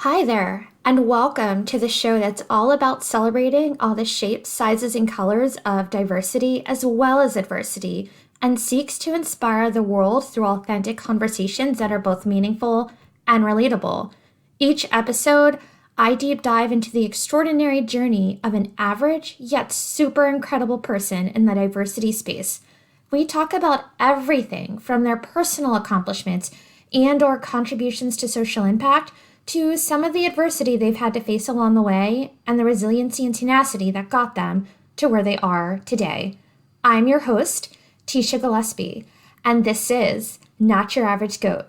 Hi there, and welcome to the show that's all about celebrating all the shapes, sizes, and colors of diversity as well as adversity, and seeks to inspire the world through authentic conversations that are both meaningful and relatable. Each episode, I deep dive into the extraordinary journey of an average yet super incredible person in the diversity space. We talk about everything from their personal accomplishments and or contributions to social impact to some of the adversity they've had to face along the way and the resiliency and tenacity that got them to where they are today. I'm your host, Tisha Gillespie, and this is Not Your Average Goat.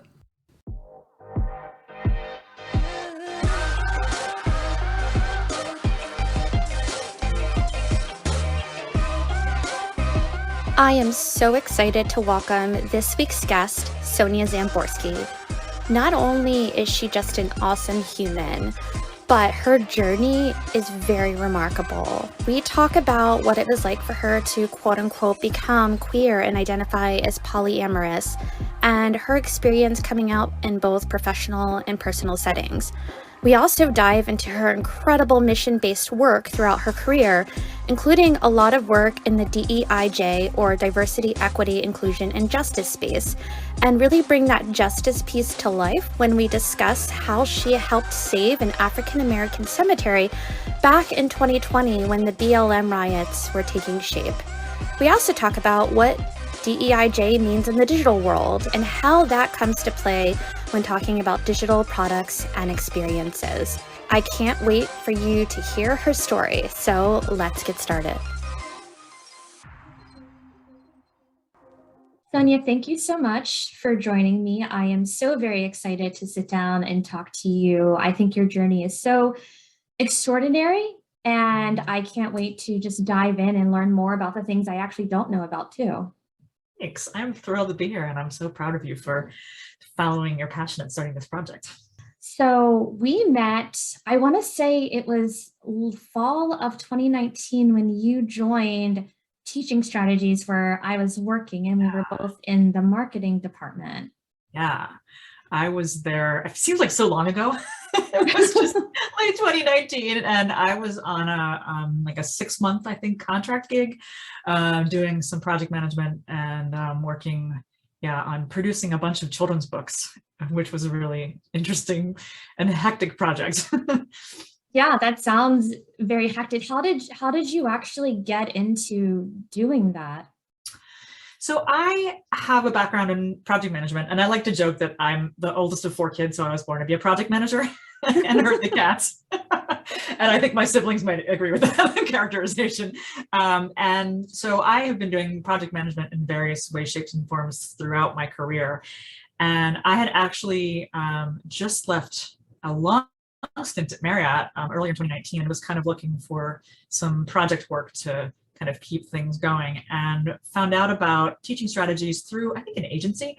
I am so excited to welcome this week's guest, Sonia Zamborsky. Not only is she just an awesome human, but her journey is very remarkable. We talk about what it was like for her to quote unquote become queer and identify as polyamorous, and her experience coming out in both professional and personal settings. We also dive into her incredible mission-based work throughout her career, including a lot of work in the DEIJ, or Diversity, Equity, Inclusion, and Justice space, and really bring that justice piece to life when we discuss how she helped save an African American cemetery back in 2020 when the BLM riots were taking shape. We also talk about what DEIJ means in the digital world and how that comes to play when talking about digital products and experiences. I can't wait for you to hear her story, so let's get started. Sonia, thank you so much for joining me. I am so very excited to sit down and talk to you. I think your journey is so extraordinary, and I can't wait to just dive in and learn more about the things I actually don't know about too. Thanks. I'm thrilled to be here, and I'm so proud of you for following your passion and starting this project. So we met, I want to say it was fall of 2019 when you joined Teaching Strategies, where I was working, and we were both in the marketing department. Yeah, I was there. It seems like so long ago. It was just like 2019, and I was on a 6-month, I think, contract gig, doing some project management and working on producing a bunch of children's books, which was a really interesting and hectic project. Yeah, that sounds very hectic. How did you actually get into doing that? So I have a background in project management, and I like to joke that I'm the oldest of 4 kids, so I was born to be a project manager and herd the cats. And I think my siblings might agree with that characterization. And so I have been doing project management in various ways, shapes, and forms throughout my career. And I had actually just left a long stint at Marriott earlier in 2019 and was kind of looking for some project work to kind of keep things going, and found out about Teaching Strategies through, I think, an agency.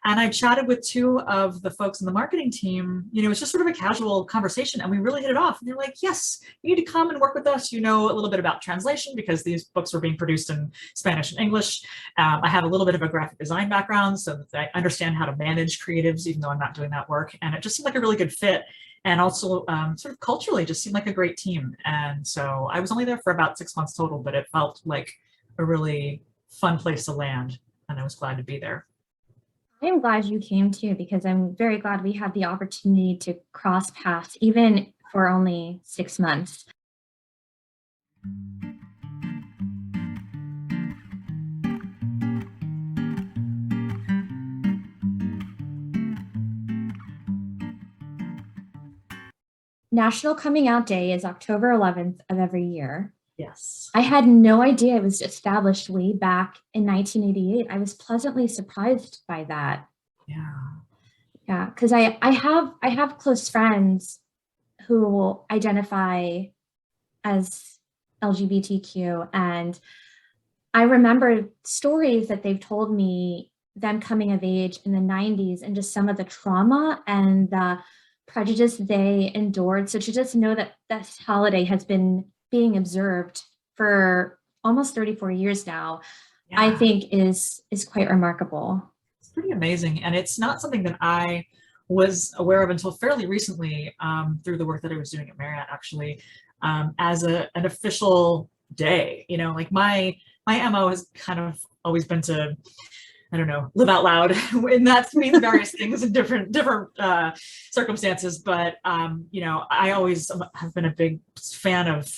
And I chatted with 2 of the folks in the marketing team. You know, it's just sort of a casual conversation, and we really hit it off. And they're like, yes, you need to come and work with us. You know a little bit about translation because these books were being produced in Spanish and English. I have a little bit of a graphic design background, so that I understand how to manage creatives, even though I'm not doing that work. And it just seemed like a really good fit. And also sort of culturally just seemed like a great team. And so I was only there for about 6 months total, but it felt like a really fun place to land. And I was glad to be there. I'm glad you came too, because I'm very glad we had the opportunity to cross paths, even for only 6 months. National Coming Out Day is October 11th of every year. Yes. I had no idea it was established way back in 1988. I was pleasantly surprised by that. Yeah. Yeah, because I have close friends who identify as LGBTQ, and I remember stories that they've told me, them coming of age in the 90s, and just some of the trauma and the prejudice they endured. So to just know that this holiday has been being observed for almost 34 years now, Yeah. I think is quite remarkable. It's pretty amazing. And it's not something that I was aware of until fairly recently, through the work that I was doing at Marriott, actually, as an official day. You know, like my MO has kind of always been to, I don't know, live out loud, and that means various things in different circumstances. But you know, I always have been a big fan of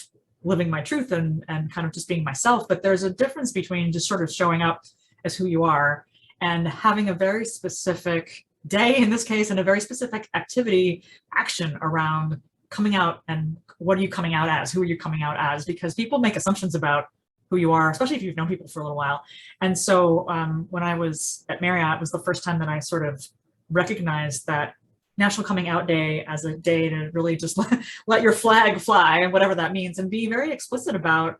living my truth and kind of just being myself. But there's a difference between just sort of showing up as who you are and having a very specific day in this case, and a very specific activity action around coming out. And what are you coming out as? Who are you coming out as? Because people make assumptions about who you are, especially if you've known people for a little while. And so when I was at Marriott, it was the first time that I sort of recognized that National Coming Out Day as a day to really just let your flag fly, and whatever that means, and be very explicit about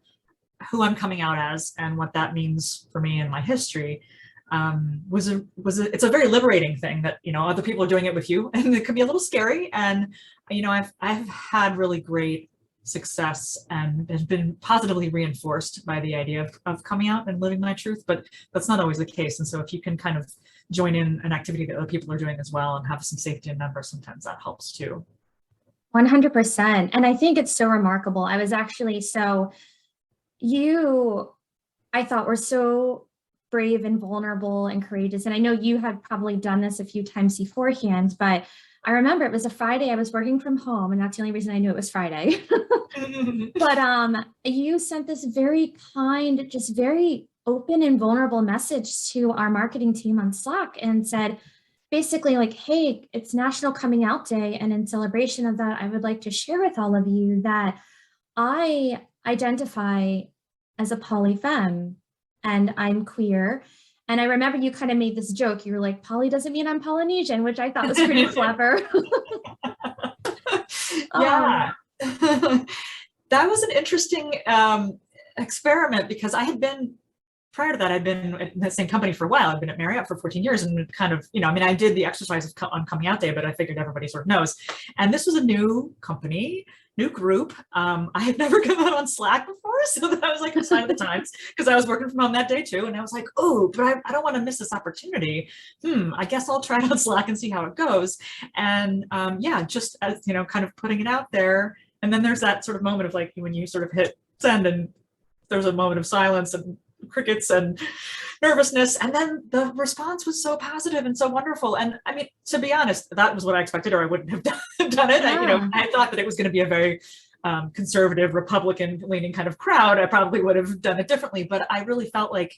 who I'm coming out as and what that means for me and my history. It's a very liberating thing that, you know, other people are doing it with you, and it can be a little scary. And, you know, I've had really great success and has been positively reinforced by the idea of coming out and living my truth, but that's not always the case. And so if you can kind of join in an activity that other people are doing as well and have some safety in numbers, sometimes that helps too. 100%. And I think it's so remarkable. I was actually, I thought were so brave and vulnerable and courageous. And I know you had probably done this a few times beforehand, but I remember it was a Friday. I was working from home, and that's the only reason I knew it was Friday. But you sent this very kind, just very open and vulnerable message to our marketing team on Slack and said, basically like, hey, it's National Coming Out Day. And in celebration of that, I would like to share with all of you that I identify as a poly femme and I'm queer. And I remember you kind of made this joke. You were like, poly doesn't mean I'm Polynesian, which I thought was pretty clever. Yeah. That was an interesting experiment, because I had been, prior to that, I'd been at the same company for a while. I'd been at Marriott for 14 years, and kind of, you know, I mean, I did the exercise on Coming Out Day, but I figured everybody sort of knows. And this was a new company, new group. I had never come out on Slack before, so that was like a sign of the times, because I was working from home that day too. And I was like, oh, but I don't want to miss this opportunity. I guess I'll try it on Slack and see how it goes. And yeah, just as, you know, kind of putting it out there. And then there's that sort of moment of like, when you sort of hit send and there's a moment of silence and crickets and nervousness, and then the response was so positive and so wonderful. And I mean, to be honest, that was what I expected, or I wouldn't have done it. Yeah. You know, I thought that it was going to be a very conservative, Republican leaning kind of crowd. I probably would have done it differently, but I really felt like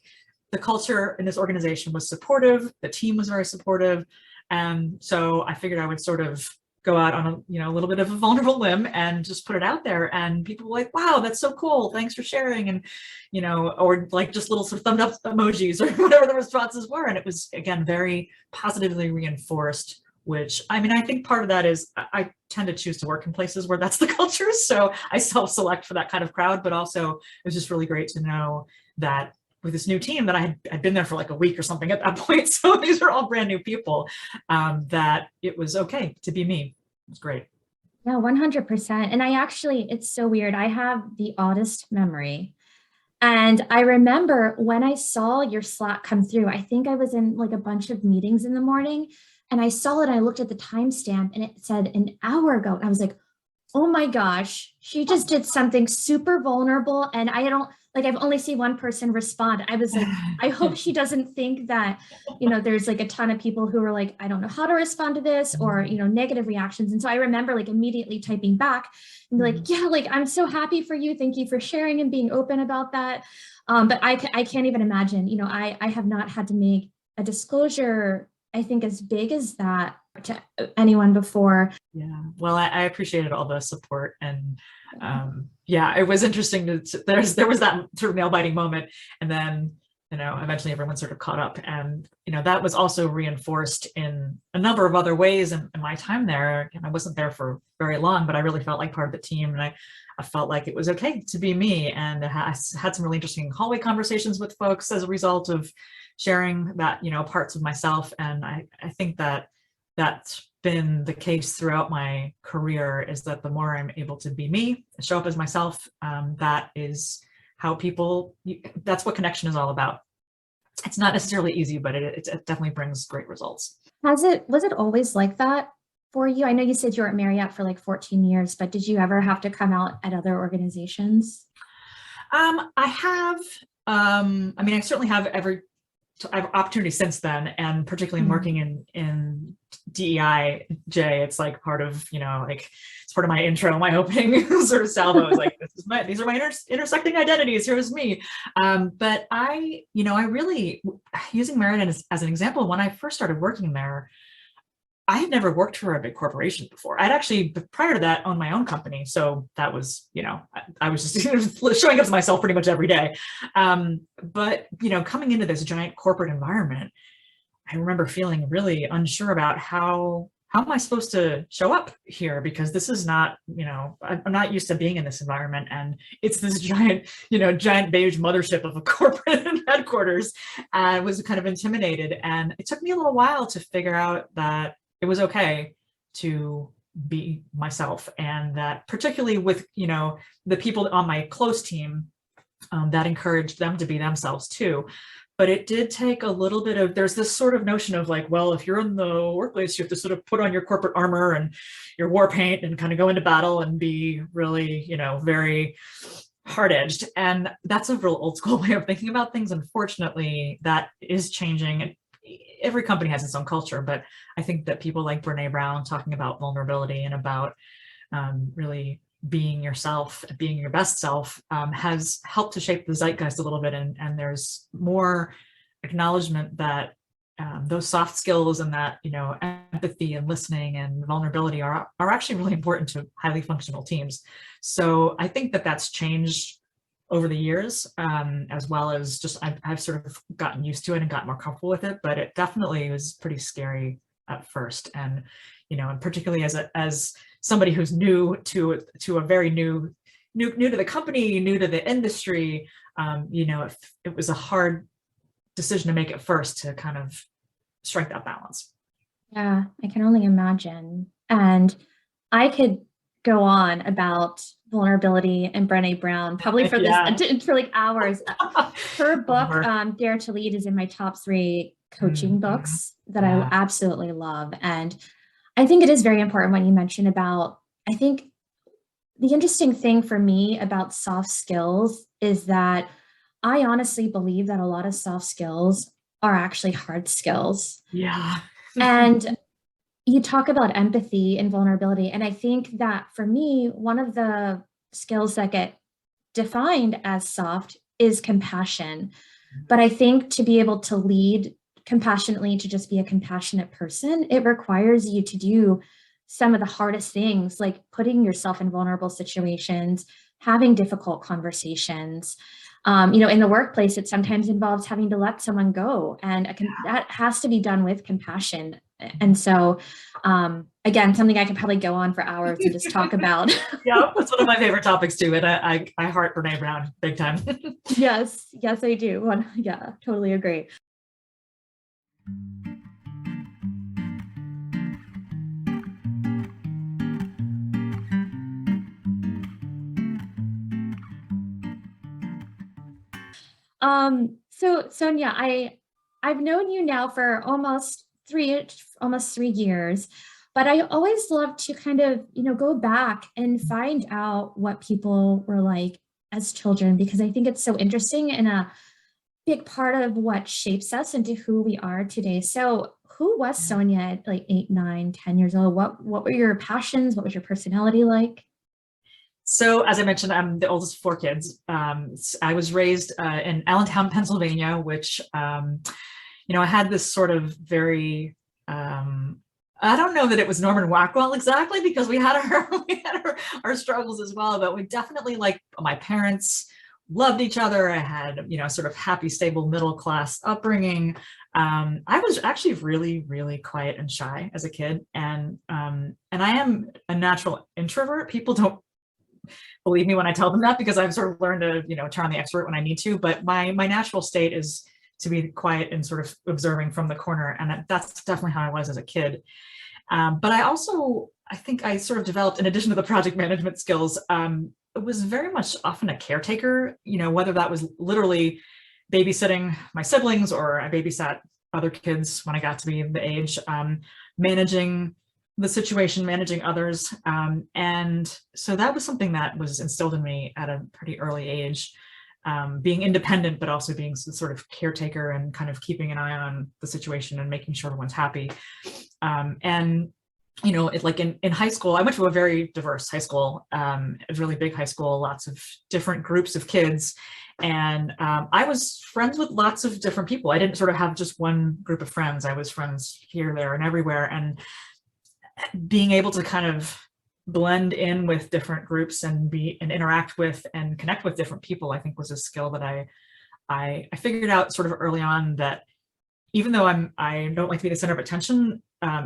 the culture in this organization was supportive. The team was very supportive. And so I figured I would sort of go out on a, you know, a little bit of a vulnerable limb and just put it out there. And people were like, wow, that's so cool. Thanks for sharing. And, you know, or like just little sort of thumbs up emojis or whatever the responses were. And it was, again, very positively reinforced, which, I mean, I think part of that is I tend to choose to work in places where that's the culture. So I self-select for that kind of crowd, but also it was just really great to know that with this new team that I'd been there for like a week or something at that point. So these are all brand new people, that it was okay to be me. It was great. Yeah, 100%. And I actually, it's so weird. I have the oddest memory. And I remember when I saw your Slack come through, I think I was in like a bunch of meetings in the morning, and I saw it, and I looked at the timestamp and it said an hour ago. And I was like, oh my gosh, she just did something super vulnerable. And I've only seen one person respond. I was like, I hope she doesn't think that, you know, there's like a ton of people who are like, I don't know how to respond to this, or, you know, negative reactions. And so I remember like immediately typing back and be like, yeah, like, I'm so happy for you. Thank you for sharing and being open about that. But I can't even imagine, you know, I have not had to make a disclosure, I think, as big as that to anyone before. Yeah, well, I appreciated all the support, and yeah, it was interesting there was that sort of nail biting moment, and then, you know, eventually everyone sort of caught up, and, you know, that was also reinforced in a number of other ways in my time there. And I wasn't there for very long, but I really felt like part of the team, and I felt like it was okay to be me, and I had some really interesting hallway conversations with folks as a result of sharing that, you know, parts of myself. And I think that that's been the case throughout my career, is that the more I'm able to be me, show up as myself, that is how that's what connection is all about. It's not necessarily easy, but it definitely brings great results. Was it always like that for you? I know you said you were at Marriott for like 14 years, but did you ever have to come out at other organizations? I have, I mean, I certainly have I have opportunities since then, and particularly in Hmm. working in DEIJ, it's like part of, like it's part of my intro, my opening sort of salvo is like, these are my intersecting identities. Here's me. But I really, using Meriden as an example, when I first started working there, I had never worked for a big corporation before. I'd actually, prior to that, owned my own company. So that was, I was just showing up to myself pretty much every day. But, coming into this giant corporate environment, I remember feeling really unsure about how am I supposed to show up here? Because this is not, I'm not used to being in this environment. And it's this giant, giant beige mothership of a corporate headquarters. I was kind of intimidated. And it took me a little while to figure out that it was okay to be myself, and that particularly with the people on my close team, that encouraged them to be themselves too. But it did take a little bit of, there's this sort of notion of like, well, if you're in the workplace, you have to sort of put on your corporate armor and your war paint and kind of go into battle and be really, very hard-edged. And that's a real old school way of thinking about things. Unfortunately, that is changing. Every company has its own culture, but I think that people like Brene Brown talking about vulnerability and about really being yourself, being your best self, has helped to shape the zeitgeist a little bit. And there's more acknowledgement that those soft skills and that, empathy and listening and vulnerability are actually really important to highly functional teams. So I think that that's changed over the years, as well as just I've sort of gotten used to it and got more comfortable with it, but it definitely was pretty scary at first. And, and particularly as somebody who's new to a very new to the company, new to the industry, it was a hard decision to make at first to kind of strike that balance. Yeah, I can only imagine. And I could go on about vulnerability and Brené Brown probably for Yeah. for like hours. Her book, Dare to Lead, is in my top 3 coaching books that I absolutely love. And I think it is very important when you mention about, I think the interesting thing for me about soft skills is that I honestly believe that a lot of soft skills are actually hard skills. Yeah. And you talk about empathy and vulnerability. And I think that for me, one of the skills that get defined as soft is compassion. But I think to be able to lead compassionately, to just be a compassionate person, it requires you to do some of the hardest things, like putting yourself in vulnerable situations, having difficult conversations. In the workplace, it sometimes involves having to let someone go, and that has to be done with compassion. And so, again, something I could probably go on for hours and just talk about. Yeah, that's one of my favorite topics too. And I heart Brene Brown big time. Yes, I do. Yeah, totally agree. So Sonia, I've known you now for almost 3 years, but I always love to kind of, go back and find out what people were like as children, because I think it's so interesting and a big part of what shapes us into who we are today. So who was Sonia at like 8, 9, 10 years old? What were your passions? What was your personality like? So as I mentioned, I'm the oldest of 4 kids. I was raised in Allentown, Pennsylvania, which, I had this sort of very, I don't know that it was Norman Rockwell exactly, because we had our struggles as well, but we definitely, like, my parents loved each other. I had, sort of happy, stable, middle-class upbringing. I was actually really, really quiet and shy as a kid. And I am a natural introvert. People don't believe me when I tell them that, because I've sort of learned to, turn on the extrovert when I need to, but my natural state is to be quiet and sort of observing from the corner. And that's definitely how I was as a kid. But I think I sort of developed, in addition to the project management skills, it was very much often a caretaker, whether that was literally babysitting my siblings, or I babysat other kids when I got to be the age, managing the situation, managing others. And so that was something that was instilled in me at a pretty early age, being independent, but also being some sort of caretaker and kind of keeping an eye on the situation and making sure everyone's happy. And you know, like in high school, I went to a very diverse high school, a really big high school, lots of different groups of kids. And I was friends with lots of different people. I didn't sort of have just one group of friends. I was friends here, there, and everywhere. And being able to kind of blend in with different groups and interact with and connect with different people, I think was a skill that I figured out sort of early on, that even though I don't like to be the center of attention,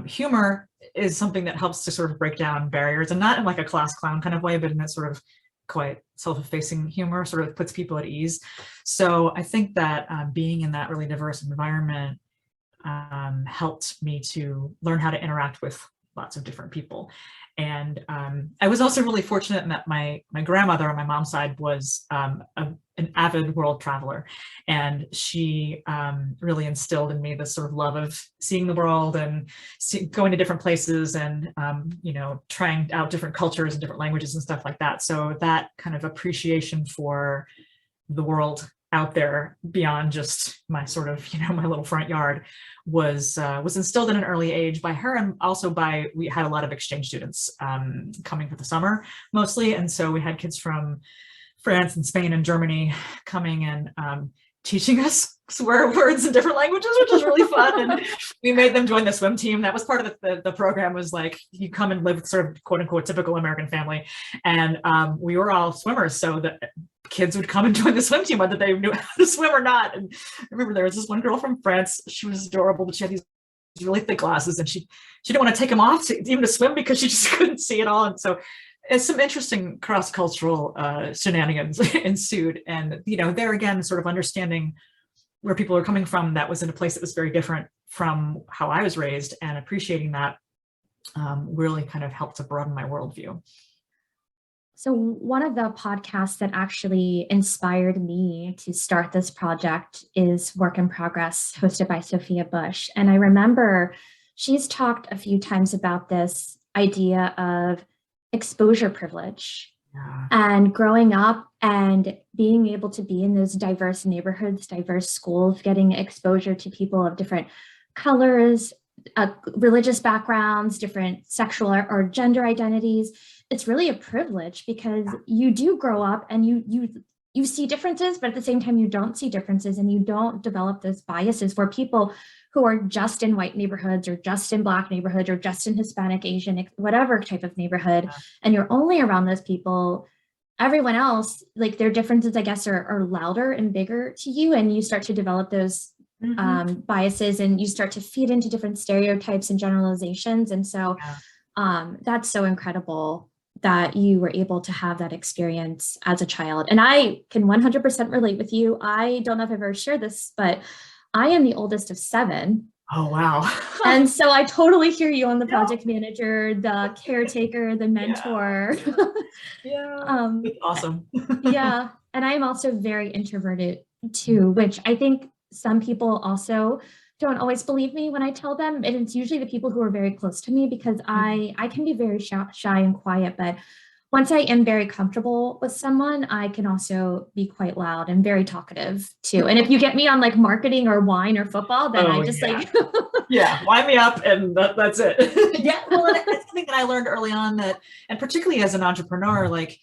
humor is something that helps to sort of break down barriers, and not in like a class clown kind of way, but in that sort of quite self-effacing humor, sort of puts people at ease. So I think that being in that really diverse environment helped me to learn how to interact with lots of different people. And I was also really fortunate in that my grandmother on my mom's side was an avid world traveler, and she really instilled in me this sort of love of seeing the world and going to different places and you know, trying out different cultures and different languages and stuff like that. So that kind of appreciation for the world out there beyond just my sort of, you know, my little front yard was instilled at an early age by her, and also we had a lot of exchange students coming for the summer mostly, and so we had kids from France and Spain and Germany coming and teaching us swear words in different languages, which was really fun. And we made them join the swim team. That was part of the program, was like, you come and live with sort of quote unquote typical American family, and we were all swimmers, so that kids would come and join the swim team whether they knew how to swim or not. And I remember there was this one girl from France. She was adorable, but she had these really thick glasses, and she didn't want to take them off even to swim because she just couldn't see it all. And so it's some interesting cross-cultural shenanigans ensued. And you know, there again, sort of understanding where people are coming from, that was in a place that was very different from how I was raised, and appreciating that really kind of helped to broaden my worldview. So one of the podcasts that actually inspired me to start this project is Work in Progress, hosted by Sophia Bush. And I remember she's talked a few times about this idea of exposure privilege. Yeah. And growing up and being able to be in those diverse neighborhoods, diverse schools, getting exposure to people of different colors, religious backgrounds, different sexual or gender identities. It's really a privilege, because you do grow up and you see differences, but at the same time you don't see differences, and you don't develop those biases where people who are just in white neighborhoods or just in Black neighborhoods or just in Hispanic, Asian, whatever type of neighborhood, and you're only around those people, everyone else, like their differences, I guess, are louder and bigger to you, and you start to develop those biases, and you start to feed into different stereotypes and generalizations. And so that's so incredible that you were able to have that experience as a child. And I can 100% relate with you. I don't know if I've ever shared this, but I am the oldest of 7. Oh, wow. And so I totally hear you on the project manager, the caretaker, the mentor. Yeah. It's awesome. Yeah. And I'm also very introverted too, which I think some people also don't always believe me when I tell them. And it's usually the people who are very close to me, because I can be very shy and quiet, but once I am very comfortable with someone, I can also be quite loud and very talkative too. And if you get me on like marketing or wine or football, then I just like wind me up, and that's it. Well, that's something that I learned early on, that, and particularly as an entrepreneur, like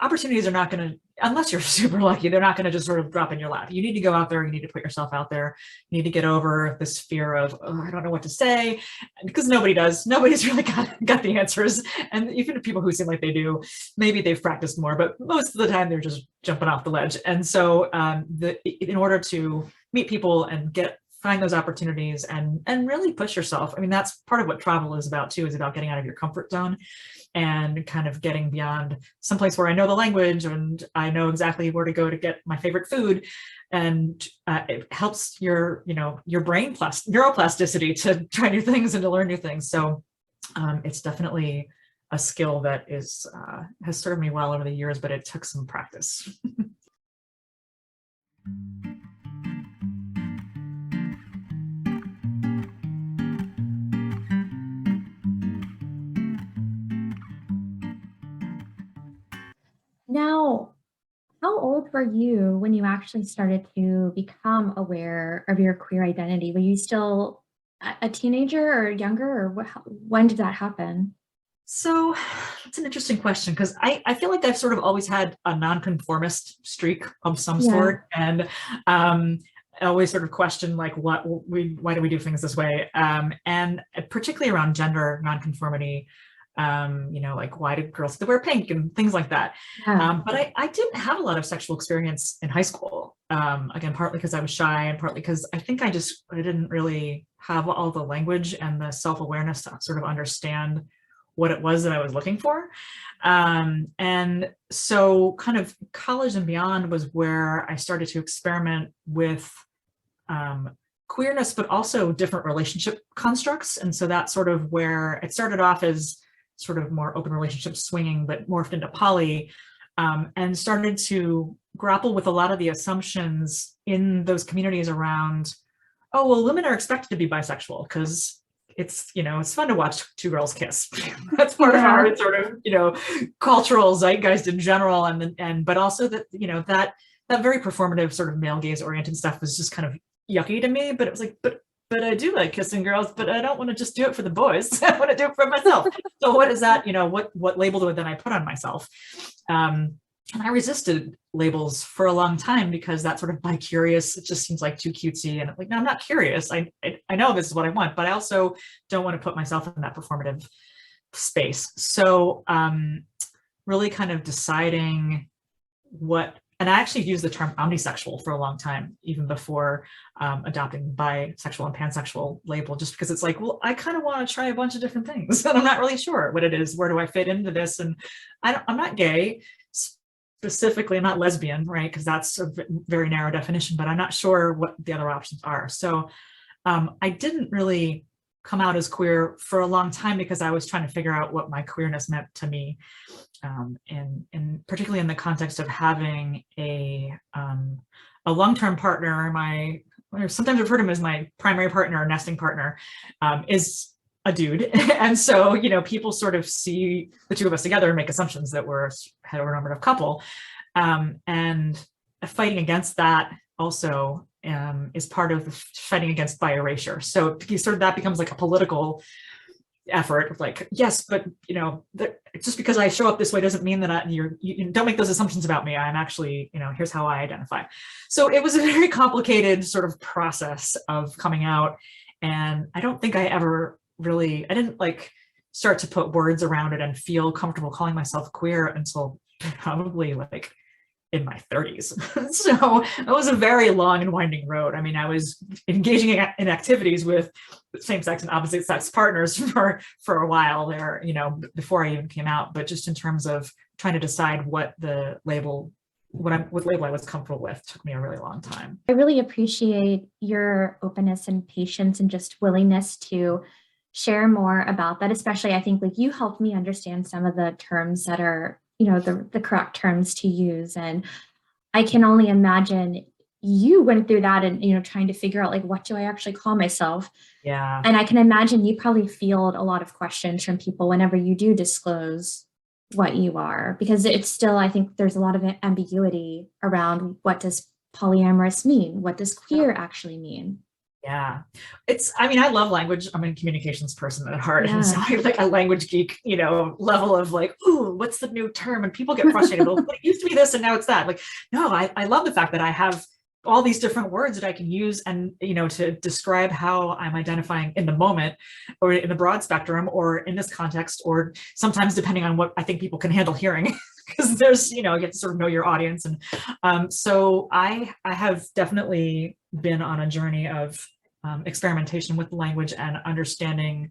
opportunities are not going to, unless you're super lucky, they're not going to just sort of drop in your lap. You need to go out there. You need to put yourself out there. You need to get over this fear of, oh, I don't know what to say, because nobody does. Nobody's really got the answers. And even people who seem like they do, maybe they've practiced more, but most of the time they're just jumping off the ledge. And so in order to meet people and find those opportunities and really push yourself. I mean, that's part of what travel is about too, is about getting out of your comfort zone and kind of getting beyond someplace where I know the language and I know exactly where to go to get my favorite food. And it helps your brain neuroplasticity to try new things and to learn new things. So it's definitely a skill that has served me well over the years, but it took some practice. Now, how old were you when you actually started to become aware of your queer identity? Were you still a teenager or younger, or when did that happen? So that's an interesting question because I feel like I've sort of always had a nonconformist streak of some Yeah. sort, and um, I always sort of question like why do we do things this way, and particularly around gender nonconformity. Like why do girls have to wear pink and things like that. Yeah. But I didn't have a lot of sexual experience in high school. Again, partly because I was shy and partly because I think I didn't really have all the language and the self-awareness to sort of understand what it was that I was looking for. And so kind of college and beyond was where I started to experiment with queerness, but also different relationship constructs. And so that's sort of where it started off as sort of more open relationship swinging, but morphed into poly, and started to grapple with a lot of the assumptions in those communities around, oh, well, women are expected to be bisexual because it's fun to watch two girls kiss. That's part of our sort of, cultural zeitgeist in general. But also that, that very performative sort of male gaze oriented stuff was just kind of yucky to me. But it was like, but I do like kissing girls, but I don't want to just do it for the boys. I want to do it for myself. So what is that, what label do then I put on myself? And I resisted labels for a long time because that sort of bi-curious, it just seems like too cutesy. And I'm like, no, I'm not curious. I know this is what I want, but I also don't want to put myself in that performative space. So really kind of deciding and I actually used the term omnisexual for a long time, even before adopting bisexual and pansexual label, just because it's like, well, I kind of want to try a bunch of different things and I'm not really sure what it is. Where do I fit into this? And I'm not gay. Specifically, I'm not lesbian, right? Because that's a very narrow definition, but I'm not sure what the other options are. So I didn't really come out as queer for a long time because I was trying to figure out what my queerness meant to me. And particularly in the context of having a long-term partner, or sometimes refer to him as my primary partner or nesting partner, is a dude. And so, people sort of see the two of us together and make assumptions that we're a heteronormative couple. And fighting against that also is part of the fighting against bi erasure. So sort of that becomes like a political effort of like, yes, but just because I show up this way doesn't mean that you don't make those assumptions about me. I'm actually, here's how I identify. So it was a very complicated sort of process of coming out. And I don't think I didn't like start to put words around it and feel comfortable calling myself queer until probably like in my 30s. So it was a very long and winding road. I mean, I was engaging in activities with same-sex and opposite-sex partners for a while there, before I even came out. But just in terms of trying to decide what label I was comfortable with took me a really long time. I really appreciate your openness and patience and just willingness to share more about that. Especially, I think like you helped me understand some of the terms that are, the correct terms to use. And I can only imagine you went through that and, trying to figure out like, what do I actually call myself? Yeah. And I can imagine you probably field a lot of questions from people whenever you do disclose what you are, because it's still, I think there's a lot of ambiguity around what does polyamorous mean? What does queer actually mean? Yeah, I love language. I'm a communications person at heart. Yeah. And so I like a language geek, level of like, ooh, what's the new term? And people get frustrated. Well, it used to be this and now it's that. Like, no, I love the fact that I have all these different words that I can use and, to describe how I'm identifying in the moment or in the broad spectrum or in this context, or sometimes depending on what I think people can handle hearing. Because there's, you get to sort of know your audience. And so I have definitely been on a journey of experimentation with language and understanding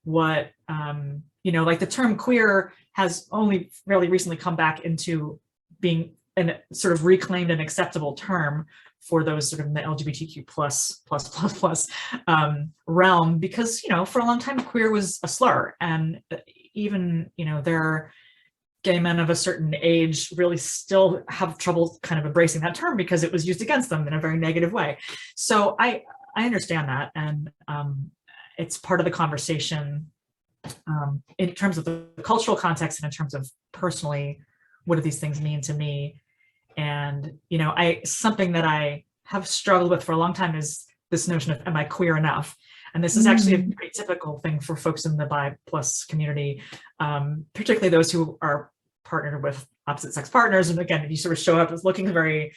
what, like the term queer has only really recently come back into being a sort of reclaimed and acceptable term for those sort of in the LGBTQ plus realm, because, for a long time, queer was a slur. And even, their gay men of a certain age really still have trouble kind of embracing that term because it was used against them in a very negative way. So I understand that. And it's part of the conversation in terms of the cultural context and in terms of personally what do these things mean to me? And, something that I have struggled with for a long time is this notion of, am I queer enough? And this is actually a pretty typical thing for folks in the bi plus community, particularly those who are partnered with opposite sex partners. And again, you sort of show up as looking very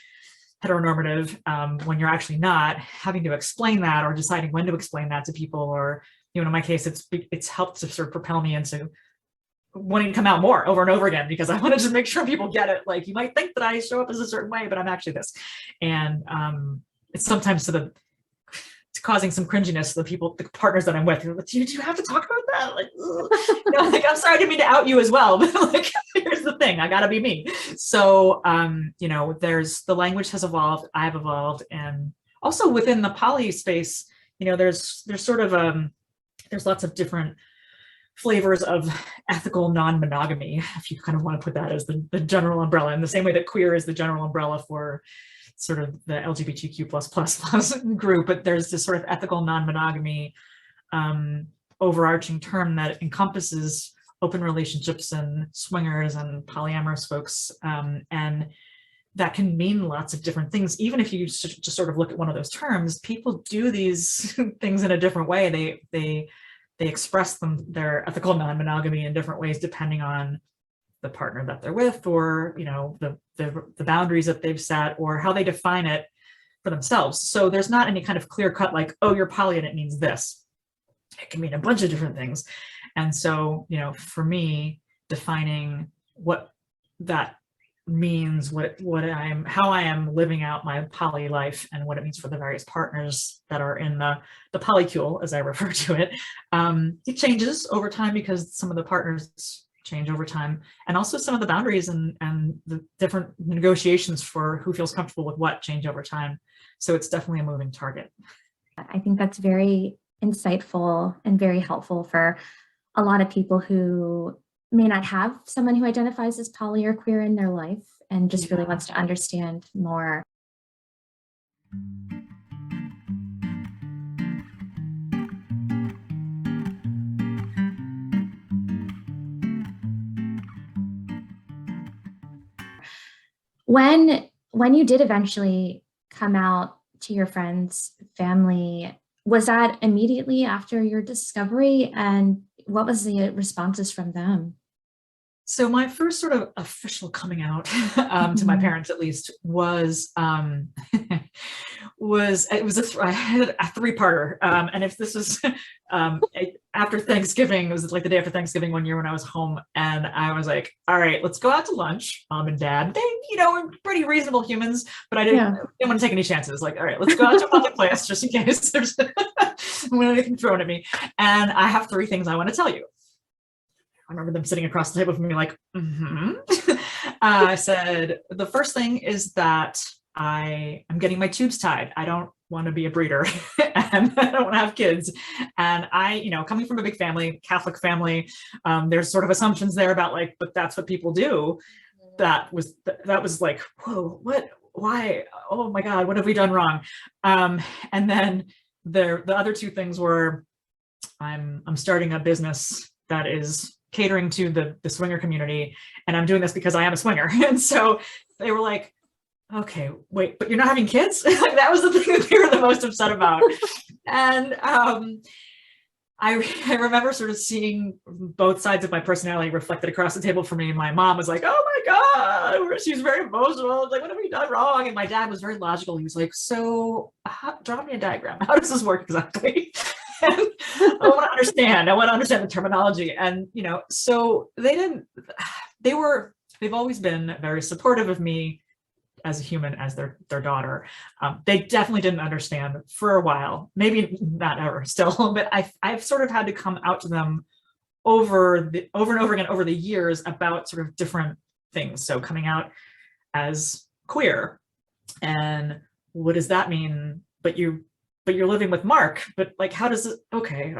heteronormative when you're actually not, having to explain that or deciding when to explain that to people. Or, in my case, it's helped to sort of propel me into wanting to come out more over and over again, because I wanted to make sure people get it. Like, you might think that I show up as a certain way, but I'm actually this. And it's sometimes it's causing some cringiness to the partners that I'm with. Like, do you have to talk about that? Like, like, I'm sorry, I didn't mean to out you as well, but like, here's the thing, I gotta be me. So, there's, the language has evolved, I've evolved, and also within the poly space, there's sort of, there's lots of different flavors of ethical non-monogamy, if you kind of want to put that as the general umbrella, in the same way that queer is the general umbrella for sort of the LGBTQ++ group. But there's this sort of ethical non-monogamy overarching term that encompasses open relationships and swingers and polyamorous folks, and that can mean lots of different things. Even if you just sort of look at one of those terms, people do these things in a different way. They express their ethical non-monogamy in different ways, depending on the partner that they're with, or the boundaries that they've set, or how they define it for themselves. So there's not any kind of clear cut, like, oh, you're poly and it means this. It can mean a bunch of different things. And so, for me, defining what that means, how I am living out my poly life, and what it means for the various partners that are in the polycule, as I refer to it. It changes over time because some of the partners change over time, and also some of the boundaries and the different negotiations for who feels comfortable with what change over time. So it's definitely a moving target. I think that's very insightful and very helpful for a lot of people who may not have someone who identifies as poly or queer in their life and just really wants to understand more. When you did eventually come out to your friends, family, was that immediately after your discovery? And what was the responses from them? So my first sort of official coming out to my parents, at least, was I had a three-parter, and if this was after Thanksgiving, it was like the day after Thanksgiving one year when I was home, and I was like, all right, let's go out to lunch. Mom and Dad, they were pretty reasonable humans, but I didn't want to take any chances. Like, all right, let's go out to a public place just in case there's anything thrown at me. And I have three things I want to tell you. I remember them sitting across the table from me like, I said, the first thing is that I am getting my tubes tied. I don't want to be a breeder and I don't want to have kids. And coming from a big family, Catholic family, there's sort of assumptions there about like, but that's what people do. That was like, whoa, what, why? Oh my God, what have we done wrong? And then the other two things were, I'm starting a business that is catering to the swinger community, and I'm doing this because I am a swinger. And so they were like, okay, wait, but you're not having kids? Like, that was the thing that they were the most upset about. And I remember sort of seeing both sides of my personality reflected across the table for me. And my mom was like, oh my God, she's very emotional. I was like, what have we done wrong? And my dad was very logical. He was like, so draw me a diagram. How does this work exactly? And I want to understand the terminology. And, so they've always been very supportive of me as a human, as their daughter. They definitely didn't understand for a while, maybe not ever still, but I've sort of had to come out to them over and over again over the years about sort of different things. So coming out as queer, and what does that mean? But you're living with Mark, but like, how does it, okay.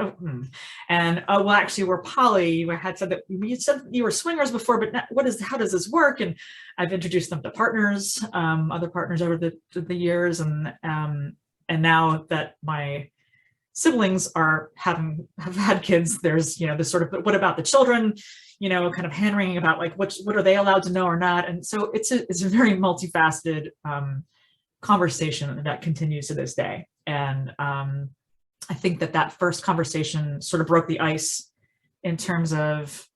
And well, actually we're poly. You had said that you said you were swingers before, but how does this work? And I've introduced them to partners, other partners over the years. And now that my siblings have had kids, there's, this sort of, but what about the children, kind of hand wringing about like, what are they allowed to know or not? And so it's a very multifaceted conversation that continues to this day. And I think that first conversation sort of broke the ice in terms of,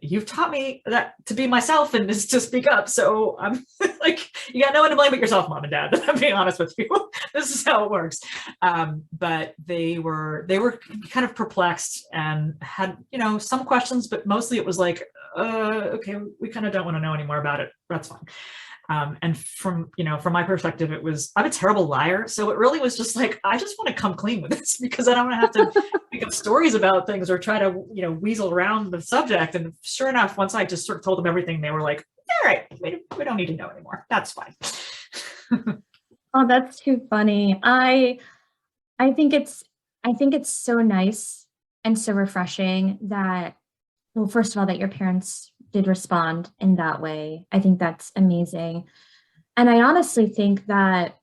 you've taught me that to be myself and just to speak up. So I'm like, you got no one to blame but yourself, mom and dad. I'm being honest with you. This is how it works. But they were kind of perplexed and had, some questions, but mostly it was like, okay, we kind of don't want to know any more about it. That's fine. And from my perspective, I'm a terrible liar. So it really was just like, I just want to come clean with this because I don't want to have to make up stories about things or try to, weasel around the subject. And sure enough, once I just sort of told them everything, they were like, all right, we don't need to know anymore. That's fine. Oh, that's too funny. I think it's so nice and so refreshing that, well, first of all, that your parents did respond in that way. I think that's amazing. And I honestly think that,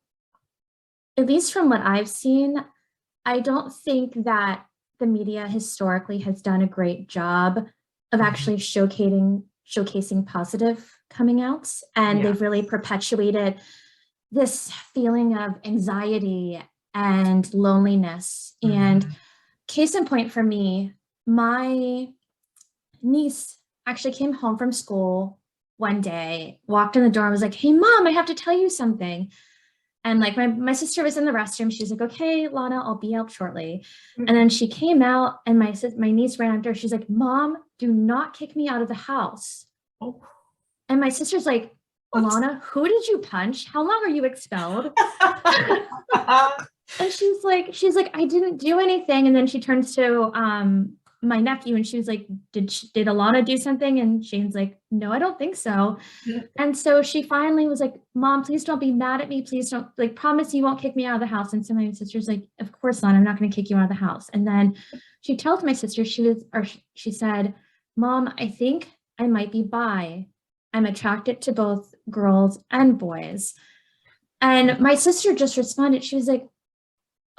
at least from what I've seen, I don't think that the media historically has done a great job of actually showcasing positive coming outs. And they've really perpetuated this feeling of anxiety and loneliness. And case in point for me, my niece actually came home from school one day, walked in the door and was like, hey, mom, I have to tell you something. And like my sister was in the restroom. She's like, okay, Lana, I'll be out shortly. And then she came out and my niece ran after her. She's like, mom, do not kick me out of the house. Oh. And my sister's like, Lana, who did you punch? How long are you expelled? And she's like, I didn't do anything. And then she turns to my nephew and she was like, did Alana do something? And Shane's like, no, I don't think so. And so she finally was like, mom, please don't be mad at me. Please don't, like, promise you won't kick me out of the house. And so my sister's like, of course, Lana, I'm not going to kick you out of the house. And then she tells my sister, she said, mom, I think I might be bi. I'm attracted to both girls and boys. And my sister just responded. She was like,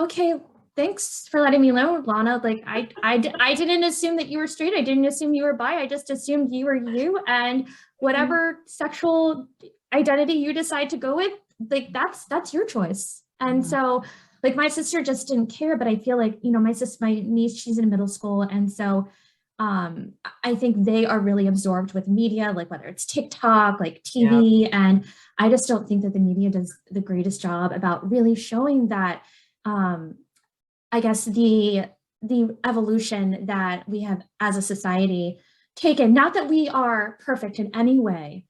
okay, thanks for letting me know, Lana. Like, I didn't assume that you were straight. I didn't assume you were bi. I just assumed you were you. And whatever sexual identity you decide to go with, like, that's your choice. And so, like, my sister just didn't care. But I feel like, my niece, she's in middle school. And so I think they are really absorbed with media, like whether it's TikTok, like TV. And I just don't think that the media does the greatest job about really showing that, I guess the evolution that we have as a society taken, not that we are perfect in any way,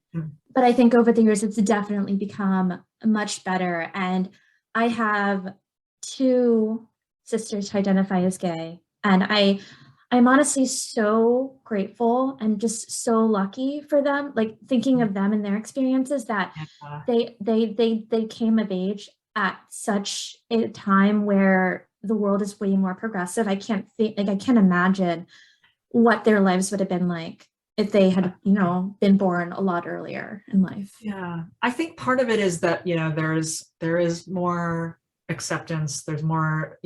but I think over the years, it's definitely become much better. And I have 2 sisters who identify as gay. And I'm honestly so grateful and just so lucky for them, like thinking of them and their experiences, that they came of age at such a time where the world is way more progressive. I can't imagine what their lives would have been like if they had, been born a lot earlier in life. Yeah, I think part of it is that, there is more acceptance, there's more,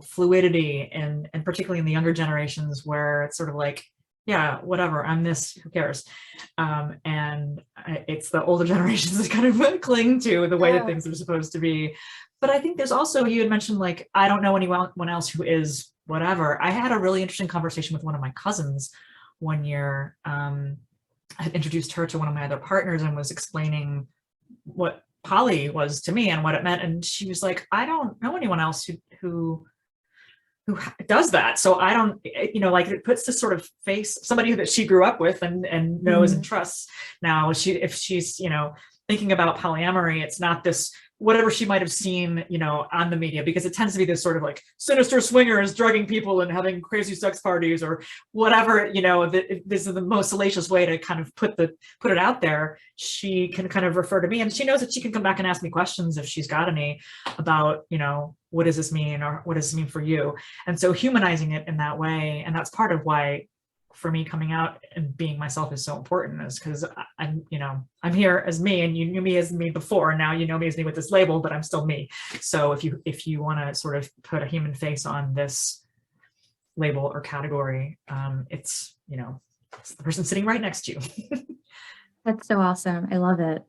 fluidity, and particularly in the younger generations where it's sort of like, yeah, whatever, I'm this, who cares? And it's the older generations that kind of cling to the way that things are supposed to be. But I think there's also, you had mentioned, like, I don't know anyone else who is whatever. I had a really interesting conversation with one of my cousins one year. I had introduced her to one of my other partners and was explaining what poly was to me and what it meant. And she was like, I don't know anyone else who does that. So I don't, like, it puts this sort of face, somebody that she grew up with and knows and trusts. Now, if she's, thinking about polyamory, it's not this, whatever she might have seen, on the media, because it tends to be this sort of like sinister swingers drugging people and having crazy sex parties or whatever, this is the most salacious way to kind of put it out there. She can kind of refer to me, and she knows that she can come back and ask me questions if she's got any about, what does this mean, or what does this mean for you? And so humanizing it in that way. And that's part of why for me coming out and being myself is so important, is because I'm, you know, I'm here as me, and you knew me as me before, and now you know me as me with this label, but I'm still me. So if you want to sort of put a human face on this label or category, it's, you know, it's the person sitting right next to you. That's so awesome. I love it.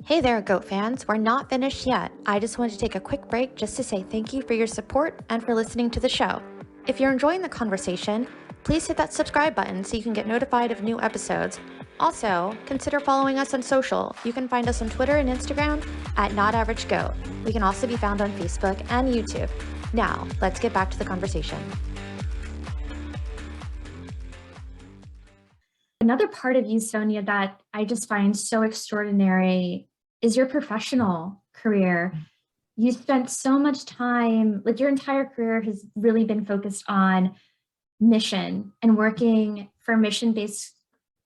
Hey there, GOAT fans. We're not finished yet. I just wanted to take a quick break just to say thank you for your support and for listening to the show. If you're enjoying the conversation, please hit that subscribe button so you can get notified of new episodes. Also, consider following us on social. You can find us on Twitter and Instagram at NotAverageGoat. We can also be found on Facebook and YouTube. Now, let's get back to the conversation. Another part of you, Sonia, that I just find so extraordinary is your professional career. You spent so much time, like your entire career has really been focused on mission and working for mission-based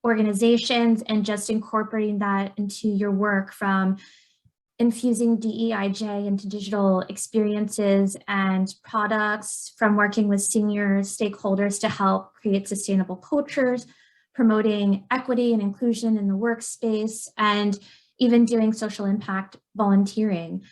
organizations and just incorporating that into your work, from infusing DEIJ into digital experiences and products, from working with senior stakeholders to help create sustainable cultures, promoting equity and inclusion in the workspace, and even doing social impact volunteering.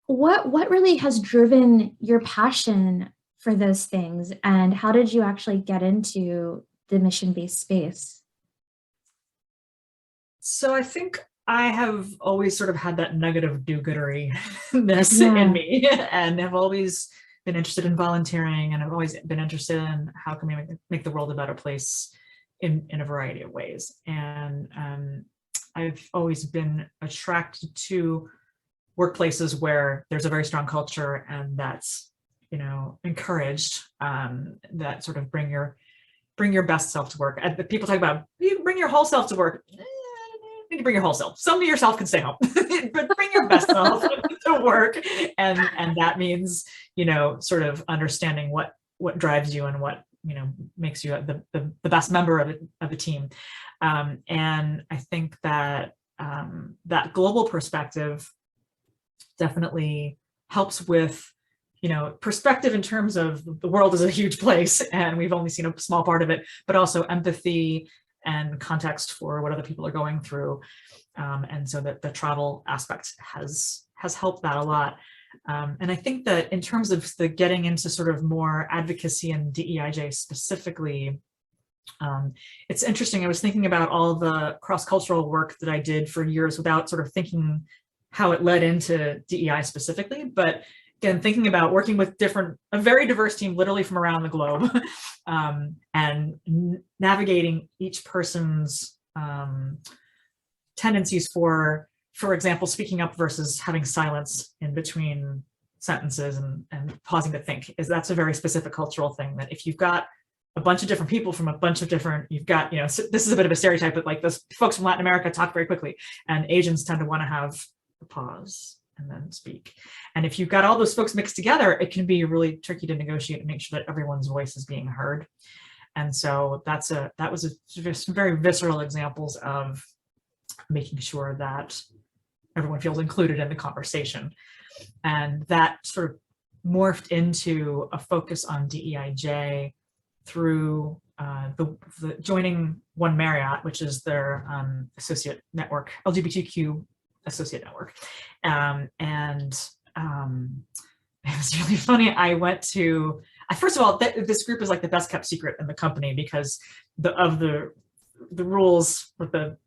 What really has driven your passion for those things, and how did you actually get into the mission-based space? So I think I have always sort of had that nugget of do-goodery-ness in me, and have always been interested in volunteering, and I've always been interested in how can we make the world a better place in a variety of ways. And I've always been attracted to workplaces where there's a very strong culture, and that's, you know, encouraged, that sort of bring your best self to work. And people talk about, you bring your whole self to work. You need to bring your whole self. Some of yourself can stay home, but bring your best self to work. And that means, you know, sort of understanding what drives you and what, you know, makes you the best member of a team. And I think that that global perspective definitely helps with, you know, perspective in terms of the world is a huge place and we've only seen a small part of it, but also empathy and context for what other people are going through. And so that the travel aspect has helped that a lot. And I think that in terms of the getting into sort of more advocacy and DEIJ specifically, it's interesting. I was thinking about all the cross-cultural work that I did for years without sort of thinking how it led into DEI specifically, but again, thinking about working with a very diverse team, literally from around the globe, and navigating each person's tendencies for example, speaking up versus having silence in between sentences and pausing to think, that's a very specific cultural thing, that if you've got a bunch of different people from a bunch of different, you've got, you know, so this is a bit of a stereotype, but like this, folks from Latin America talk very quickly, and Asians tend to want to have a pause and then speak. And if you've got all those folks mixed together, it can be really tricky to negotiate and make sure that everyone's voice is being heard. And so that was some very visceral examples of making sure that everyone feels included in the conversation. And that sort of morphed into a focus on DEIJ through the joining One Marriott, which is their associate network, LGBTQ associate network. And it was really funny. I went to, first of all, this group is like the best kept secret in the company because of the rules with the